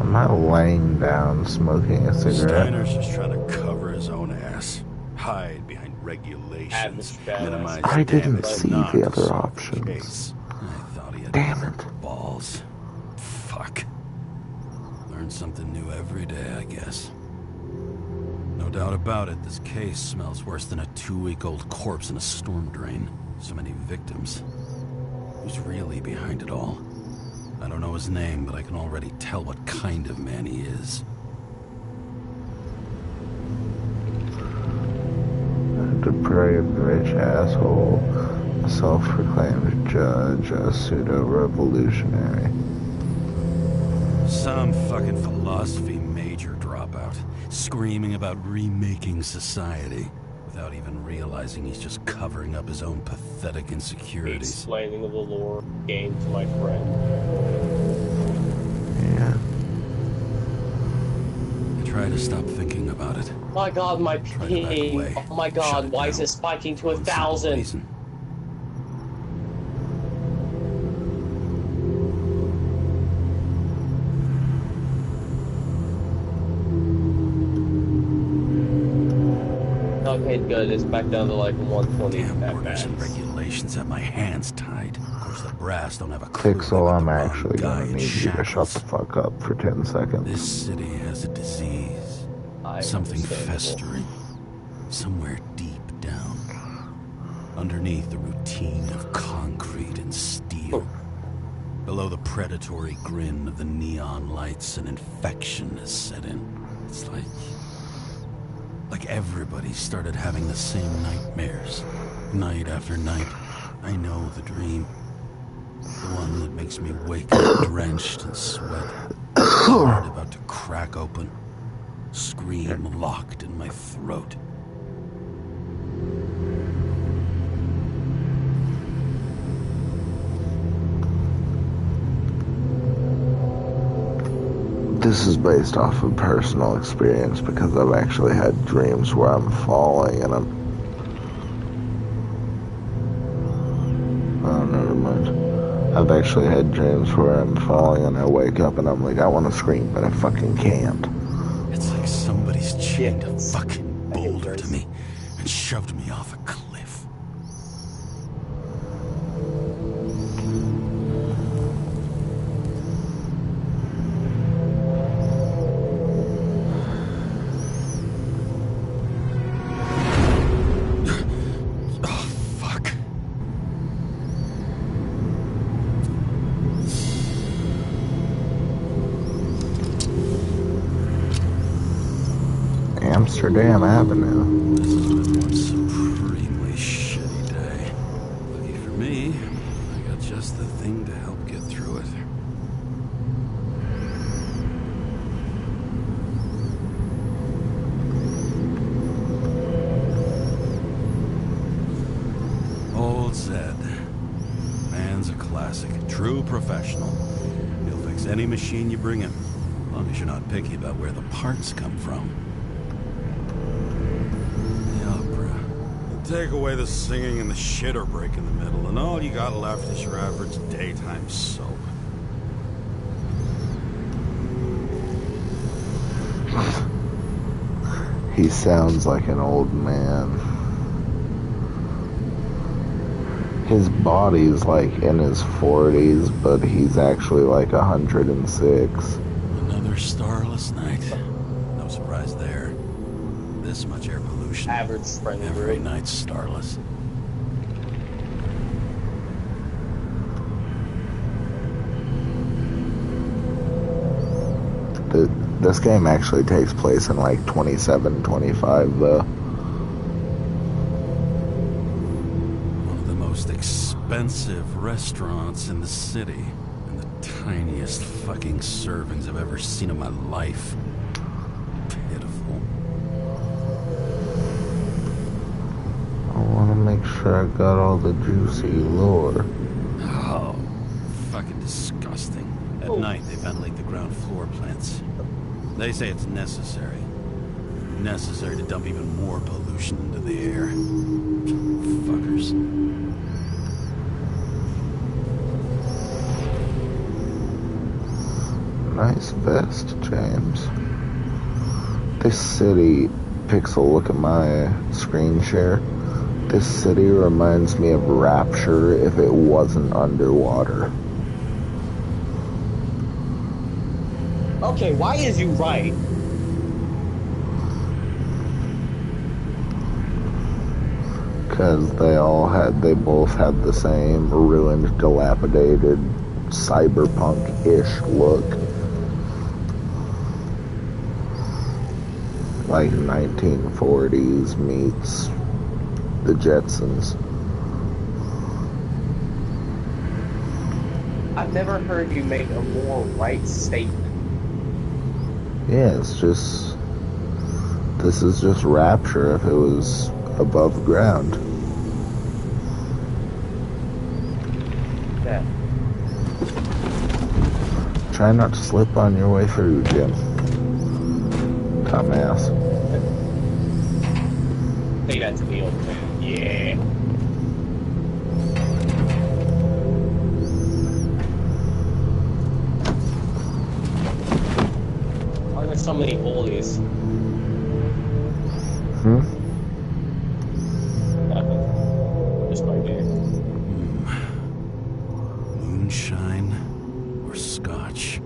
I'm not laying down smoking a cigarette. Steiner's just trying to cover his own ass. Hide behind regulations. Badass. Minimize I didn't damage, see not the other solve options. case. I thought he had Damn it. balls. Fuck. Learn something new every day, I guess. No doubt about it, this case smells worse than a 2-week-old corpse in a storm drain. So many victims. Who's really behind it all? I don't know his name, but I can already tell what kind of man he is. A depraved rich asshole, a self-proclaimed judge, a pseudo-revolutionary. Some fucking philosophy major dropout, screaming about remaking society, without even realizing he's just covering up his own pathetic insecurities. Explaining the lore game to my friend. Yeah. I try to stop thinking about it. My god, my Try to back ping. away. Oh my Shut god, it why down. is it spiking to One simple 1,000? reason. Okay, good. It's back down to like 120 Damn at orders and max. regulations have my hands tied. Of course, the brass don't have a clue. They Pixel, put I'm the wrong actually guy gonna in need you to shut shackles. the fuck up for 10 seconds. This city has a disease. Something festering. Somewhere deep down. Underneath the routine of concrete and steel. Below the predatory grin of the neon lights, an infection has set in. It's like everybody started having the same nightmares. Night after night. I know the dream. The one that makes me wake up drenched in sweat. Heart about to crack open. Scream locked in my throat. This is based off of personal experience because I've actually had dreams where I'm falling and I'm... Oh, never mind. I've actually had dreams where I'm falling and I wake up and I'm like, I want to scream, but I fucking can't. It's like somebody's chained a fucking boulder to me and shoved me off a cliff. Oh, fuck. Amsterdam Avenue. This has been one supremely shitty day. Lucky for me, I got just the thing to help get through it. Old Zed. Man's a classic. True professional. He'll fix any machine you bring him, as long as you're not picky about where the parts come from. The opera. Take away the singing and the shitter break in the middle, and all you got left is your average daytime soap. He sounds like an old man. His body's like in his 40s, but he's actually like 106. Another starless night. No surprise there. This much air pollution. Average friendly Every room. night's starless. This game actually takes place in like 27, 25 though. One of the most expensive restaurants in the city. And the tiniest fucking servings I've ever seen in my life. Pitiful. I want to make sure I got all the juicy lore. Oh, fucking disgusting. At night, they ventilate the ground floor plants. They say it's necessary. Necessary to dump even more pollution into the air. Fuckers. Nice vest, James. This city, Pixel, look at my screen share. This city reminds me of Rapture if it wasn't underwater. Okay, why is you right? Because they both had the same ruined, dilapidated cyberpunk-ish look. Like 1940s meets the Jetsons. I've never heard you make a more right statement. Yeah, it's just... This is just Rapture if it was above ground. Yeah. Try not to slip on your way through, Jim. Dumbass. Say that to the old man. Yeah. Why are there so many oldies? Nothing. Just my game. Moonshine or scotch?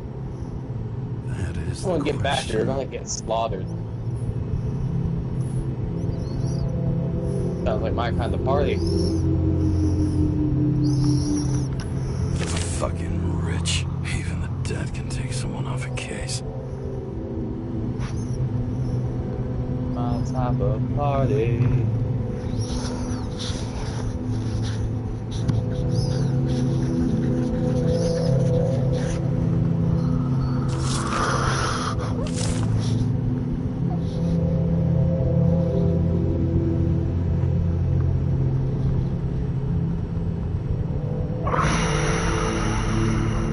That is I want the to get back there. They're question. gonna get slaughtered. Sounds like my kind of party. Fucking rich. Even the dead can take someone off a case. My type of party.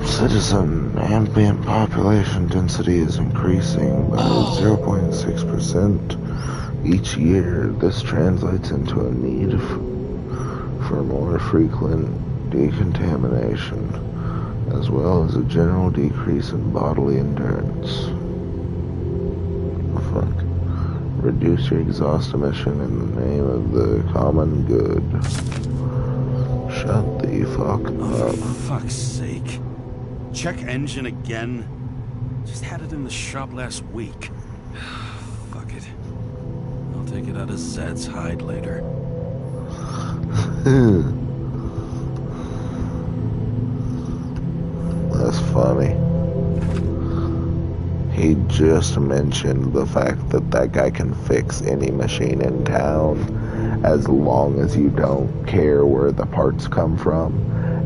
Citizen ambient population density is increasing by 0.6% each year. This translates into a need for more frequent decontamination, as well as a general decrease in bodily endurance. Fuck. Reduce your exhaust emission in the name of the common good. Shut the fuck Oh, up. for fuck's sake. Check engine again. Just had it in the shop last week. Fuck it. I'll take it out of Zed's hide later. That's funny. He just mentioned the fact that that guy can fix any machine in town as long as you don't care where the parts come from.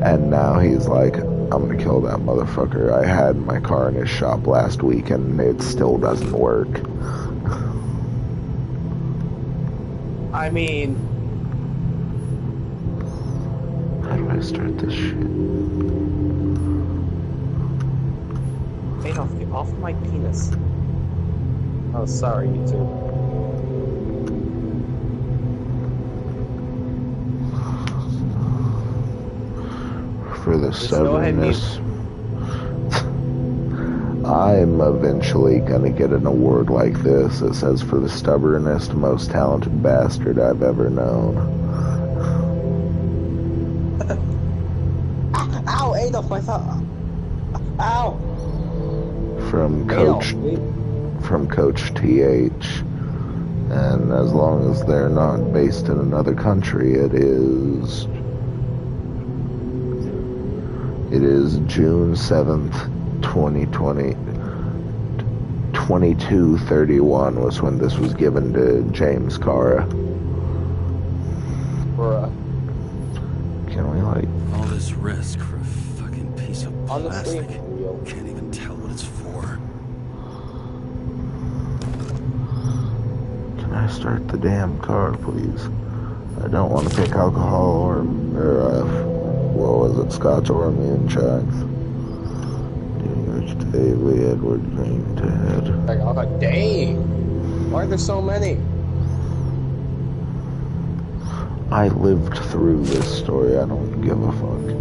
And now he's like, I'm gonna kill that motherfucker. I had my car in his shop last week and it still doesn't work. I mean, How do I start this shit? Adolf, get off my penis. Oh, sorry, YouTube. For the Just go ahead and stubbornness. I'm eventually gonna get an award like this. It says for the stubbornest, most talented bastard I've ever known. Ow, Adolf, I thought. Ow! From Coach TH. And as long as they're not based in another country, it is June 7th, 2020. 2231 was when this was given to James Cara. Bruh. Can we, like... All this risk for a fucking piece of Honestly, plastic. real. Can't even tell what it's for. Can I start the damn car, please? I don't want to pick alcohol or what was it, scotch or moonshine. Daily Edward Green Ted. Like, I was like, dang! Why are there so many? I lived through this story. I don't give a fuck.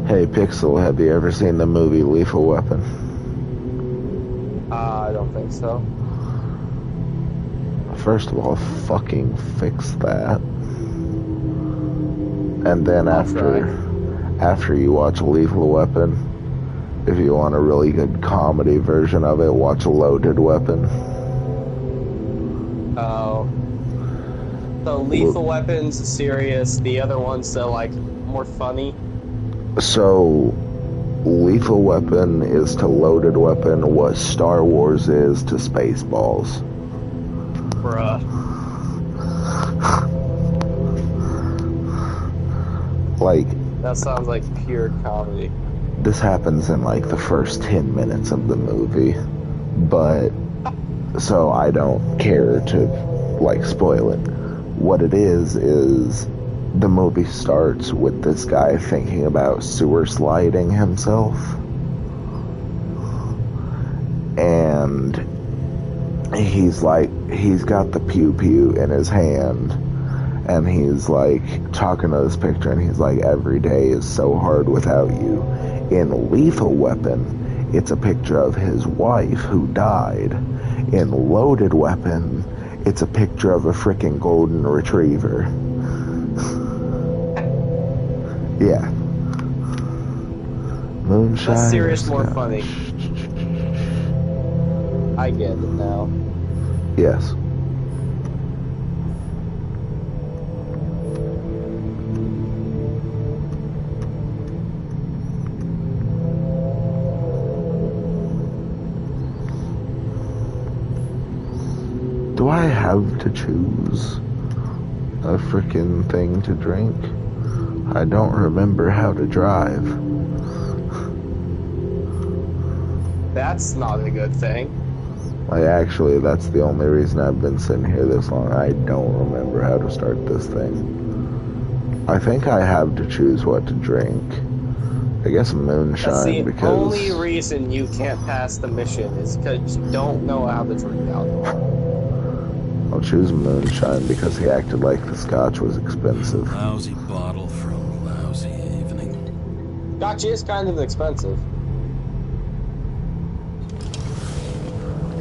Hey, Pixel, have you ever seen the movie Lethal Weapon? I don't think so. First of all, fucking fix that. And then after you watch Lethal Weapon, if you want a really good comedy version of it, watch Loaded Weapon. Oh. So Lethal Weapon's serious, the other one's like more funny. So, Lethal Weapon is to Loaded Weapon what Star Wars is to Spaceballs. Bruh. Like, That sounds like pure comedy. this happens in like the first 10 minutes of the movie, but so I don't care to like spoil it. What it is the movie starts with this guy thinking about sewer sliding himself, and he's got the pew pew in his hand, and he's like talking to this picture, and he's like, every day is so hard without you. In Lethal Weapon, it's a picture of his wife who died. In Loaded Weapon, it's a picture of a freaking golden retriever. Yeah. Moonshine. That's serious, more funny. I get it now. Yes. Do I have to choose a freaking thing to drink? I don't remember how to drive. That's not a good thing. Like, actually, that's the only reason I've been sitting here this long. I don't remember how to start this thing. I think I have to choose what to drink. I guess moonshine, That's the because only reason you can't pass the mission is because you don't know how to drink alcohol. I'll choose moonshine because he acted like the scotch was expensive. Lousy bottle for a lousy evening. Scotch is kind of expensive.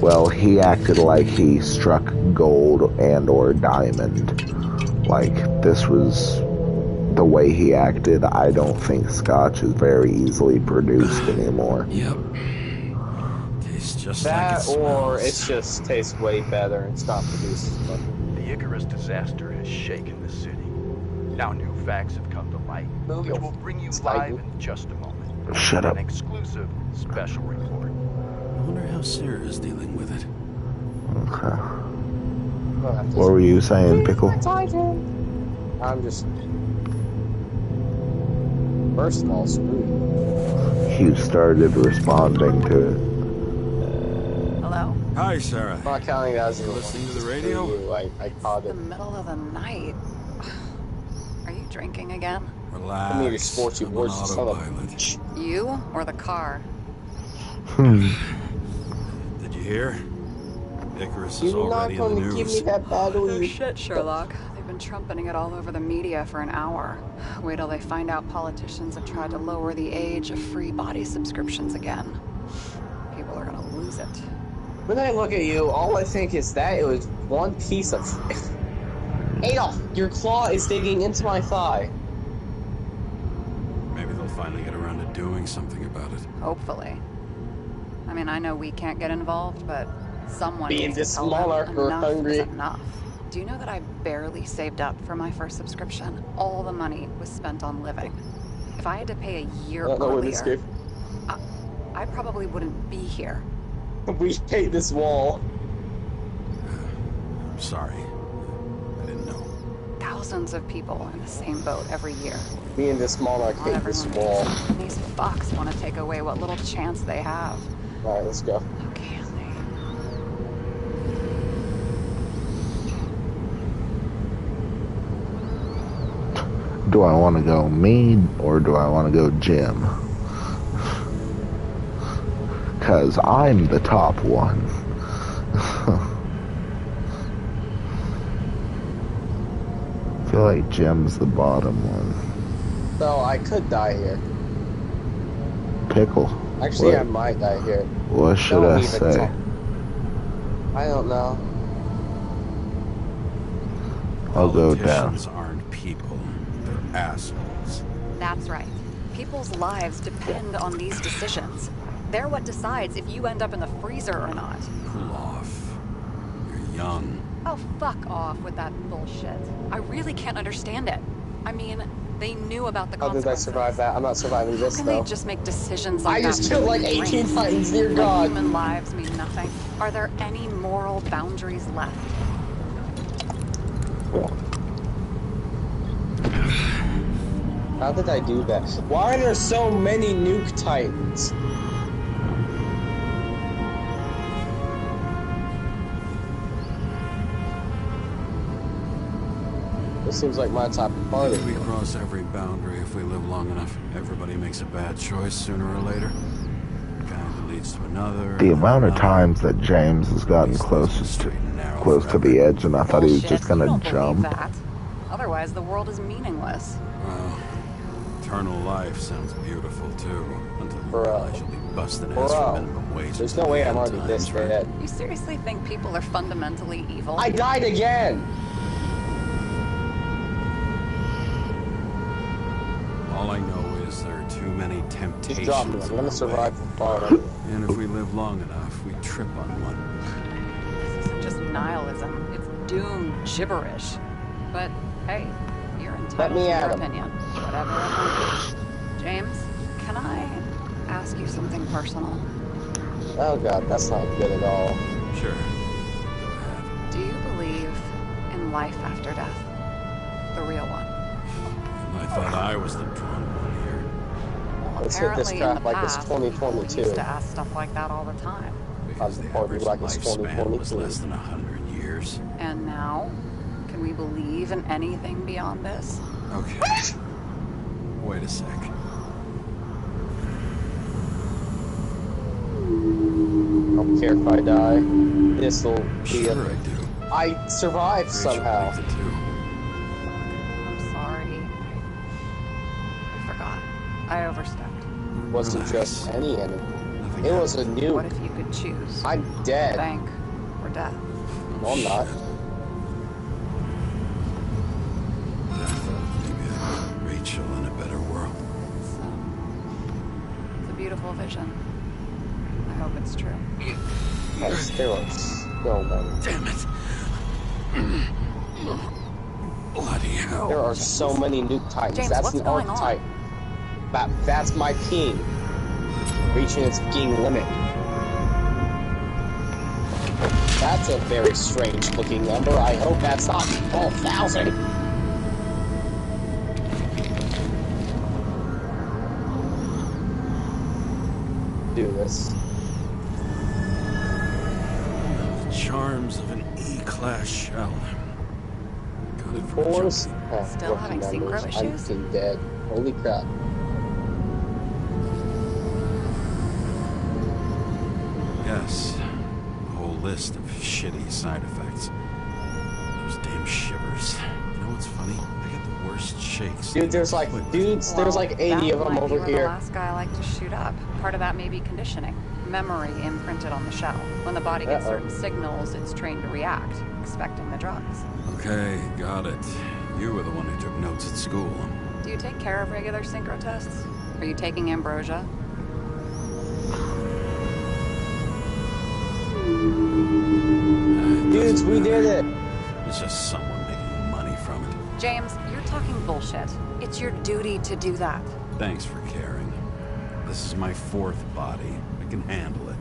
Well, he acted like he struck gold and or diamond. Like, this was the way he acted. I don't think scotch is very easily produced anymore. Yep. Tastes just That, like it or smells. it just tastes way better and it's not produced as much. The Icarus disaster has shaken the city. Now new facts have come to light, which will bring you live in just a moment. Shut up. An exclusive special report. I wonder how Sarah is dealing with it. Okay. What were you saying, Pickle? I'm just... First of all, screw you. He started responding to it. Hello? Hi, Sarah. I'm not counting that as a Listening to the radio? Screw you. I caught The it. middle of the night. Are you drinking again? Relax. I need to sport you I'm words, on you son of a autopilot. bitch. You or the car? Did you hear? Icarus is You're not already in the going to give me news. that battle, Oh you... shit, Sherlock. They've been trumpeting it all over the media for an hour. Wait till they find out politicians have tried to lower the age of free body subscriptions again. People are gonna lose it. When I look at you, all I think is that it was one piece of... Adolf, your claw is digging into my thigh. Maybe they'll finally get around to doing something about it. Hopefully. I mean, I know we can't get involved, but someone Being needs this to tell them monarch or enough hungry. is enough. Do you know that I barely saved up for my first subscription? All the money was spent on living. If I had to pay a year I don't know where this earlier, goes. I probably wouldn't be here. We hate this wall. I'm sorry. I didn't know. Thousands of people in the same boat every year. Me and this monarch Not hate this everyone wall. makes it. And these fucks want to take away what little chance they have. Alright, let's go. How can they? Do I want to go me or do I want to go Jim? Because I'm the top one. I feel like Jim's the bottom one. So I could die here. Pickle. Actually, What? I might die here. What should Don't I even say? talk. I don't know. I'll go down. Politicians aren't people. They're assholes. That's right. People's lives depend on these decisions. They're what decides if you end up in the freezer or not. Cool off. You're young. Oh, fuck off with that bullshit. I really can't understand it. I mean, they knew about the How did I consequences. survive that? I'm not surviving this, How can though. they just make decisions like I that? just killed like 18 Brains? Titans, dear Like God. human lives mean nothing. Are there any moral boundaries left? How did I do that? Why are there so many nuke titans? This seems like my type of party. We cross every boundary if we live long enough. Everybody makes a bad choice sooner or later. Kind of leads to another. The amount of another. times that James has gotten close to the edge, and I thought he was just Bullshit. You gonna don't jump. believe that. Otherwise, the world is meaningless. Well, eternal life sounds beautiful too. Until you Bro. realize you'll be busting ass for Bro. minimum wage. There's until no way the I'm end already this times, right? dead. You seriously think people are fundamentally evil? I died again! All I know is there are too many Just temptations. drop me. I'm on gonna the survive way. for far enough. And if we live long enough, we trip on one. This isn't just nihilism. It's doom gibberish. But hey, you're entitled to me your at 'em. opinion. Whatever it might be. James, can I ask you something personal? Oh god, that's not good at all. Sure. Do you believe in life after death? The real one? I thought I was the drunk one here. Well, Let's hit this apparently crap in the like it's past, people 2022. used to ask stuff like that all the time. Because the party average like it's lifespan was 2022. less than 100 years. And now, can we believe in anything beyond this? Okay. Wait a sec. I don't care if I die. This'll be Sure I do. I survived Rachel somehow. liked it too. I'm sorry. I forgot. I overstepped. It wasn't just Relax. any enemy. Nothing It was a happened. What nuke. if you could choose? I'm dead. Bank or death? No, I'm not. I thought maybe I'd put Rachel in a better world. It's a beautiful vision. I hope it's true. Yes, there are so many. Damn it. Bloody hell. There are so many nuke titans. James, That's what's an going on? archetype. That's my ping. Reaching its ping limit. That's a very strange looking number. I hope that's not 12,000. Do this. The charms of an E-class shell. Got it from Force. Joe. Oh, Still rookie having numbers. synchro I'm issues? fucking dead. Holy crap. Yes. A whole list of shitty side effects. Those damn shivers. You know what's funny? I get the worst shakes. Dude, there's like, there's like 80 of them over That here. the last guy I like to shoot up. Part of that may be conditioning. Memory imprinted on the shell. When the body gets certain signals, it's trained to react, expecting the drugs. Okay, got it. You were the one who took notes at school. Do you take care of regular synchro tests? Are you taking ambrosia? Dudes, we did it. It's just someone making money from it. James, you're talking bullshit. It's your duty to do that. Thanks for caring. This is my fourth body. I can handle it.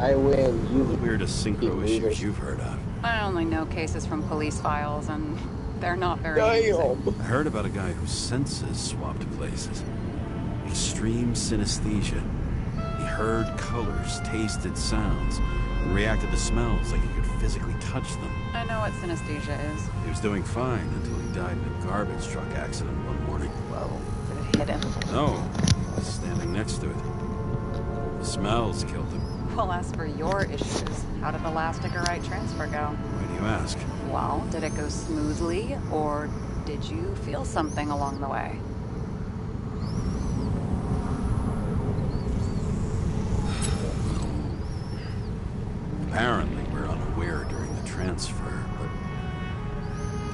I win. You The weirdest synchro Keep issues moving. you've heard of. I only know cases from police files, and they're not very Damn. amusing. I heard about a guy whose senses swapped places. Extreme synesthesia. He heard colors, tasted sounds, and reacted to smells like he could physically touch them. I know what synesthesia is. He was doing fine until he died in a garbage truck accident one morning. Whoa, did it hit him? No, he was standing next to it. The smells killed him. Well, as for your issues, how did the last Icarite transfer go? Why do you ask? Well, did it go smoothly, or did you feel something along the way? Apparently, we're unaware during the transfer, but...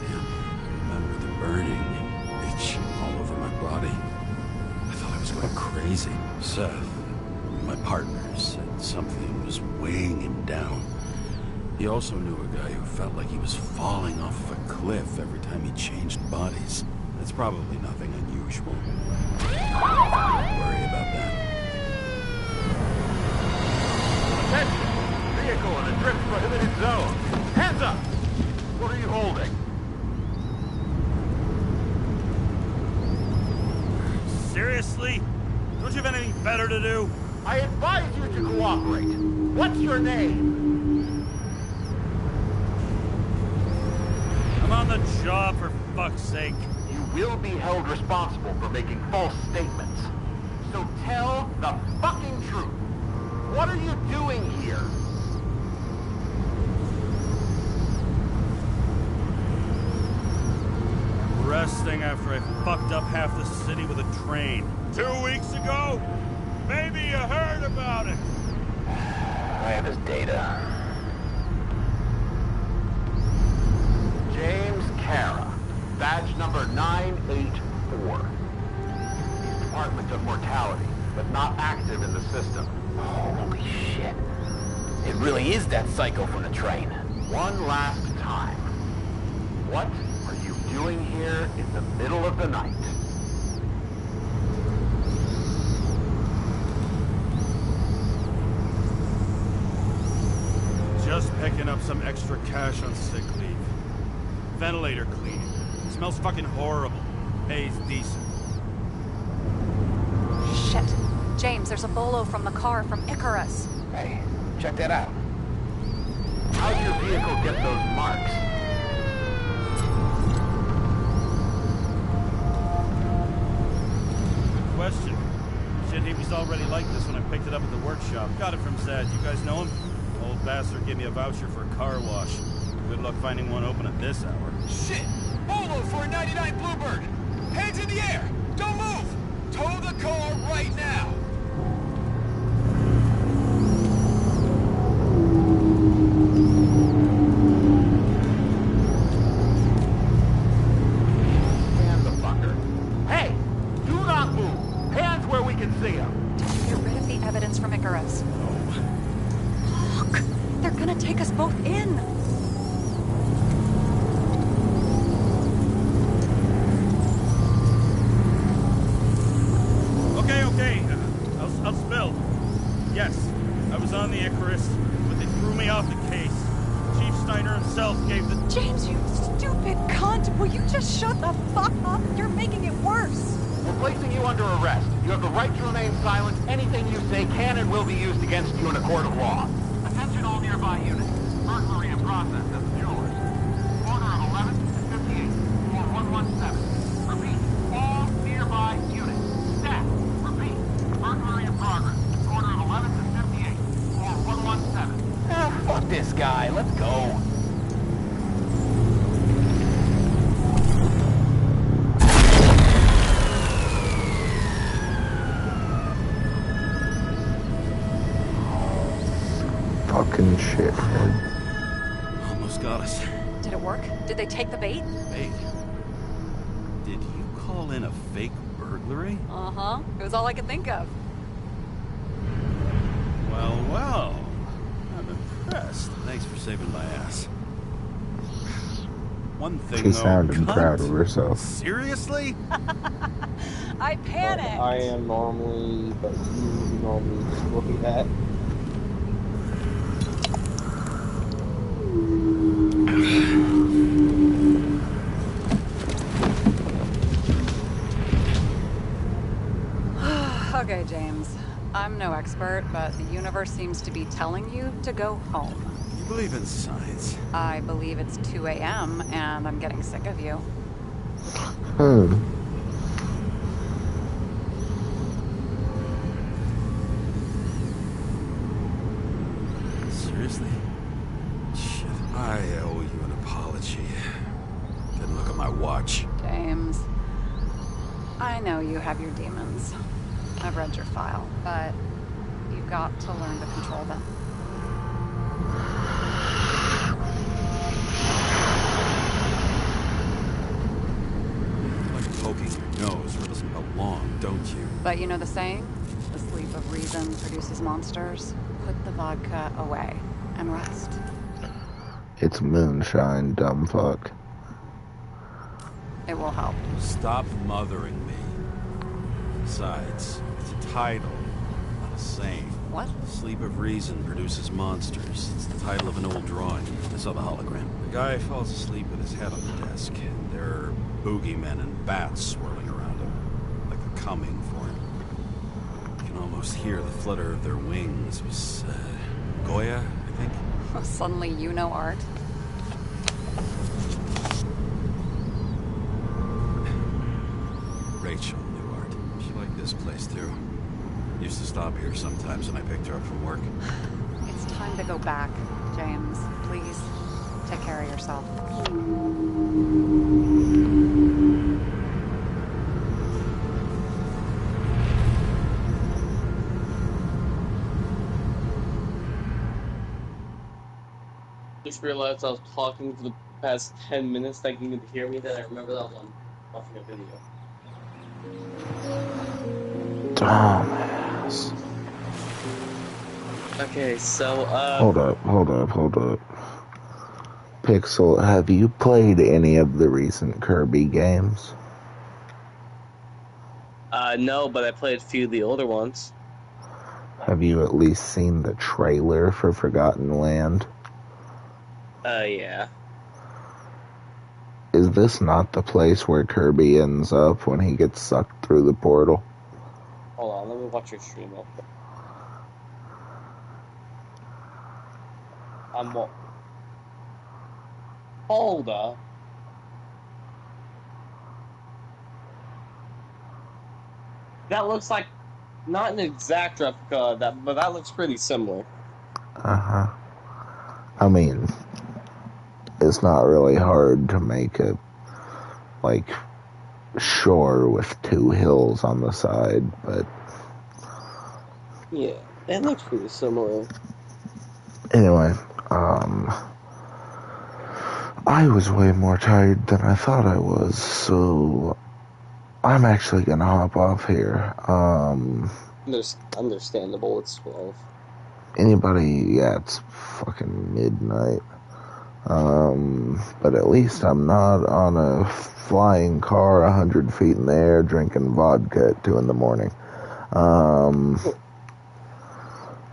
Damn, I remember the burning, itch all over my body. I thought I was going crazy. Seth, my partner, said something was weighing him down. He also knew a guy who felt like he was falling off of a cliff every time he changed bodies. That's probably nothing unusual. Don't worry about that. Attention! Vehicle in a drift prohibited zone. Hands up! What are you holding? Seriously? Don't you have anything better to do? I advise you to cooperate. What's your name? I'm on the job, for fuck's sake. You will be held responsible for making false statements. So tell the fucking truth. What are you doing here? Resting after I fucked up half the city with a train. 2 weeks ago? Maybe you heard about it. I have his data. James Kara, badge number 984. He's Department of Mortality, but not active in the system. Holy shit. It really is that psycho from the train. One last time. What are you doing here in the middle of the night? Just picking up some extra cash on sick leave. Ventilator cleaning. Smells fucking horrible. Pays decent. Shit. James, there's a bolo from the car from Icarus. Hey, check that out. How'd your vehicle get those marks? Good question. Shit, he was already like this when I picked it up at the workshop. Got it from Zed. You guys know him? Old bastard gave me a voucher for a car wash. Good luck finding one open at this hour. Shit! Bolo for a 99 Bluebird! Hands in the air! Don't move! Tow the car right now! Stand the fucker. Hey! Do not move! Hands where we can see them! Get rid of the evidence from Icarus. Look! They're gonna take us both in! Okay. I'll spill. Yes, I was on the Icarus, but they threw me off the case. Chief Steiner himself gave the... James, you stupid cunt! Will you just shut the fuck up? You're making it worse! We're placing you under arrest. You have the right to remain silent. Anything you say can and will be used against you in a court of law. Attention all nearby units. Burglary in process at the Jewelers. Corner of 11th and 58, or 117. Repeat, all nearby units. Staff, repeat, burglary in progress. Corner of 11th and 58, or 117. Ah, fuck this guy. Let's go. Fucking shit, man. Almost got us. Did it work? Did they take the bait? Fake? Did you call in a fake burglary? Uh-huh. It was all I could think of. Well. I'm impressed. Thanks for saving my ass. One thing, She though, sounded cunt? proud of herself. Seriously? I panicked! I am normally, but you normally just looking at. Okay, James. I'm no expert, but the universe seems to be telling you to go home. You believe in science? I believe it's 2 a.m. and I'm getting sick of you. Seriously? Shit, I owe you an apology. Didn't look at my watch. James, I know you have your demons. I've read your file, but you've got to learn to control them. Like poking your nose where it doesn't belong, don't you? But you know the saying? The sleep of reason produces monsters. Put vodka away and rest. It's moonshine, dumb fuck. It will help. Stop mothering me. Besides, it's a title, not a saying. What? Sleep of Reason produces monsters. It's the title of an old drawing. I saw the hologram. The guy falls asleep with his head on the desk. There are boogeymen and bats swirling around him, like they're coming for him. You can almost hear the flutter of their wings. It was Goya, I think. Suddenly you know art. Rachel knew art. She liked this place too. Used to stop here sometimes when I picked her up from work. It's time to go back, James. Please, take care of yourself. Just realized I was talking for the past 10 minutes thinking you could hear me, then I remember that one watching a video. Dumbass. Okay, so, Hold up. Pixel, have you played any of the recent Kirby games? No, but I played a few of the older ones. Have you at least seen the trailer for Forgotten Land? Yeah. Is this not the place where Kirby ends up when he gets sucked through the portal? Hold on, let me watch your stream real quick. Hold up. That looks like, not an exact replica of that, but that looks pretty similar. Uh-huh. I mean, it's not really hard to make a, like, shore with two hills on the side, but... Yeah, it looks pretty similar. Anyway, I was way more tired than I thought I was, so I'm actually gonna hop off here. Understandable, it's 12. It's fucking midnight. But at least I'm not on a flying car 100 feet in the air drinking vodka at 2 in the morning.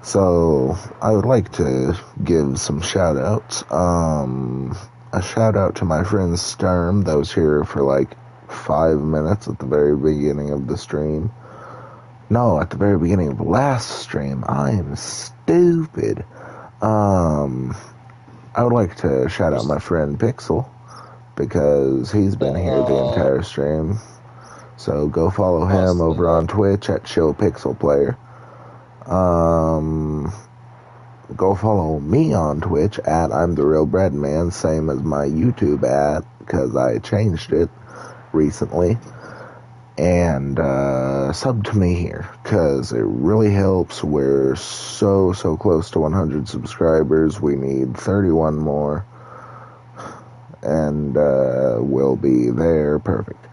So I would like to give some shout outs. A shout out to my friend Sturm that was here for like 5 minutes at the very beginning of the stream. No, at the very beginning of last stream. I am stupid. I would like to shout out my friend Pixel because he's been here the entire stream. So go follow him over on Twitch at ChillPixelPlayer. Go follow me on Twitch at I'm the Real Bread Man, same as my YouTube at, because I changed it recently. And sub to me here, because it really helps. We're so close to 100 subscribers. We need 31 more, and we'll be there. Perfect.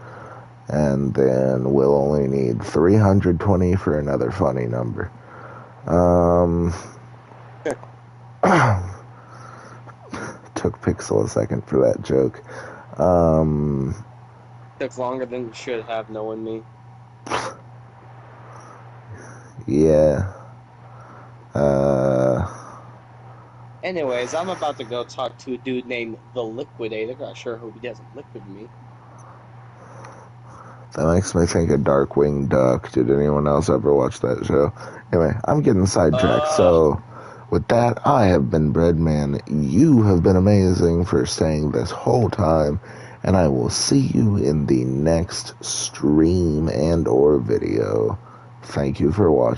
And then we'll only need 320 for another funny number. Took Pixel a second for that joke. Took longer than you should have knowing me. Yeah. Anyways, I'm about to go talk to a dude named The Liquidator. I sure hope he doesn't liquid me. That makes me think of Darkwing Duck. Did anyone else ever watch that show? Anyway, I'm getting sidetracked, so with that, I have been Breadman. You have been amazing for staying this whole time, and I will see you in the next stream and or video. Thank you for watching.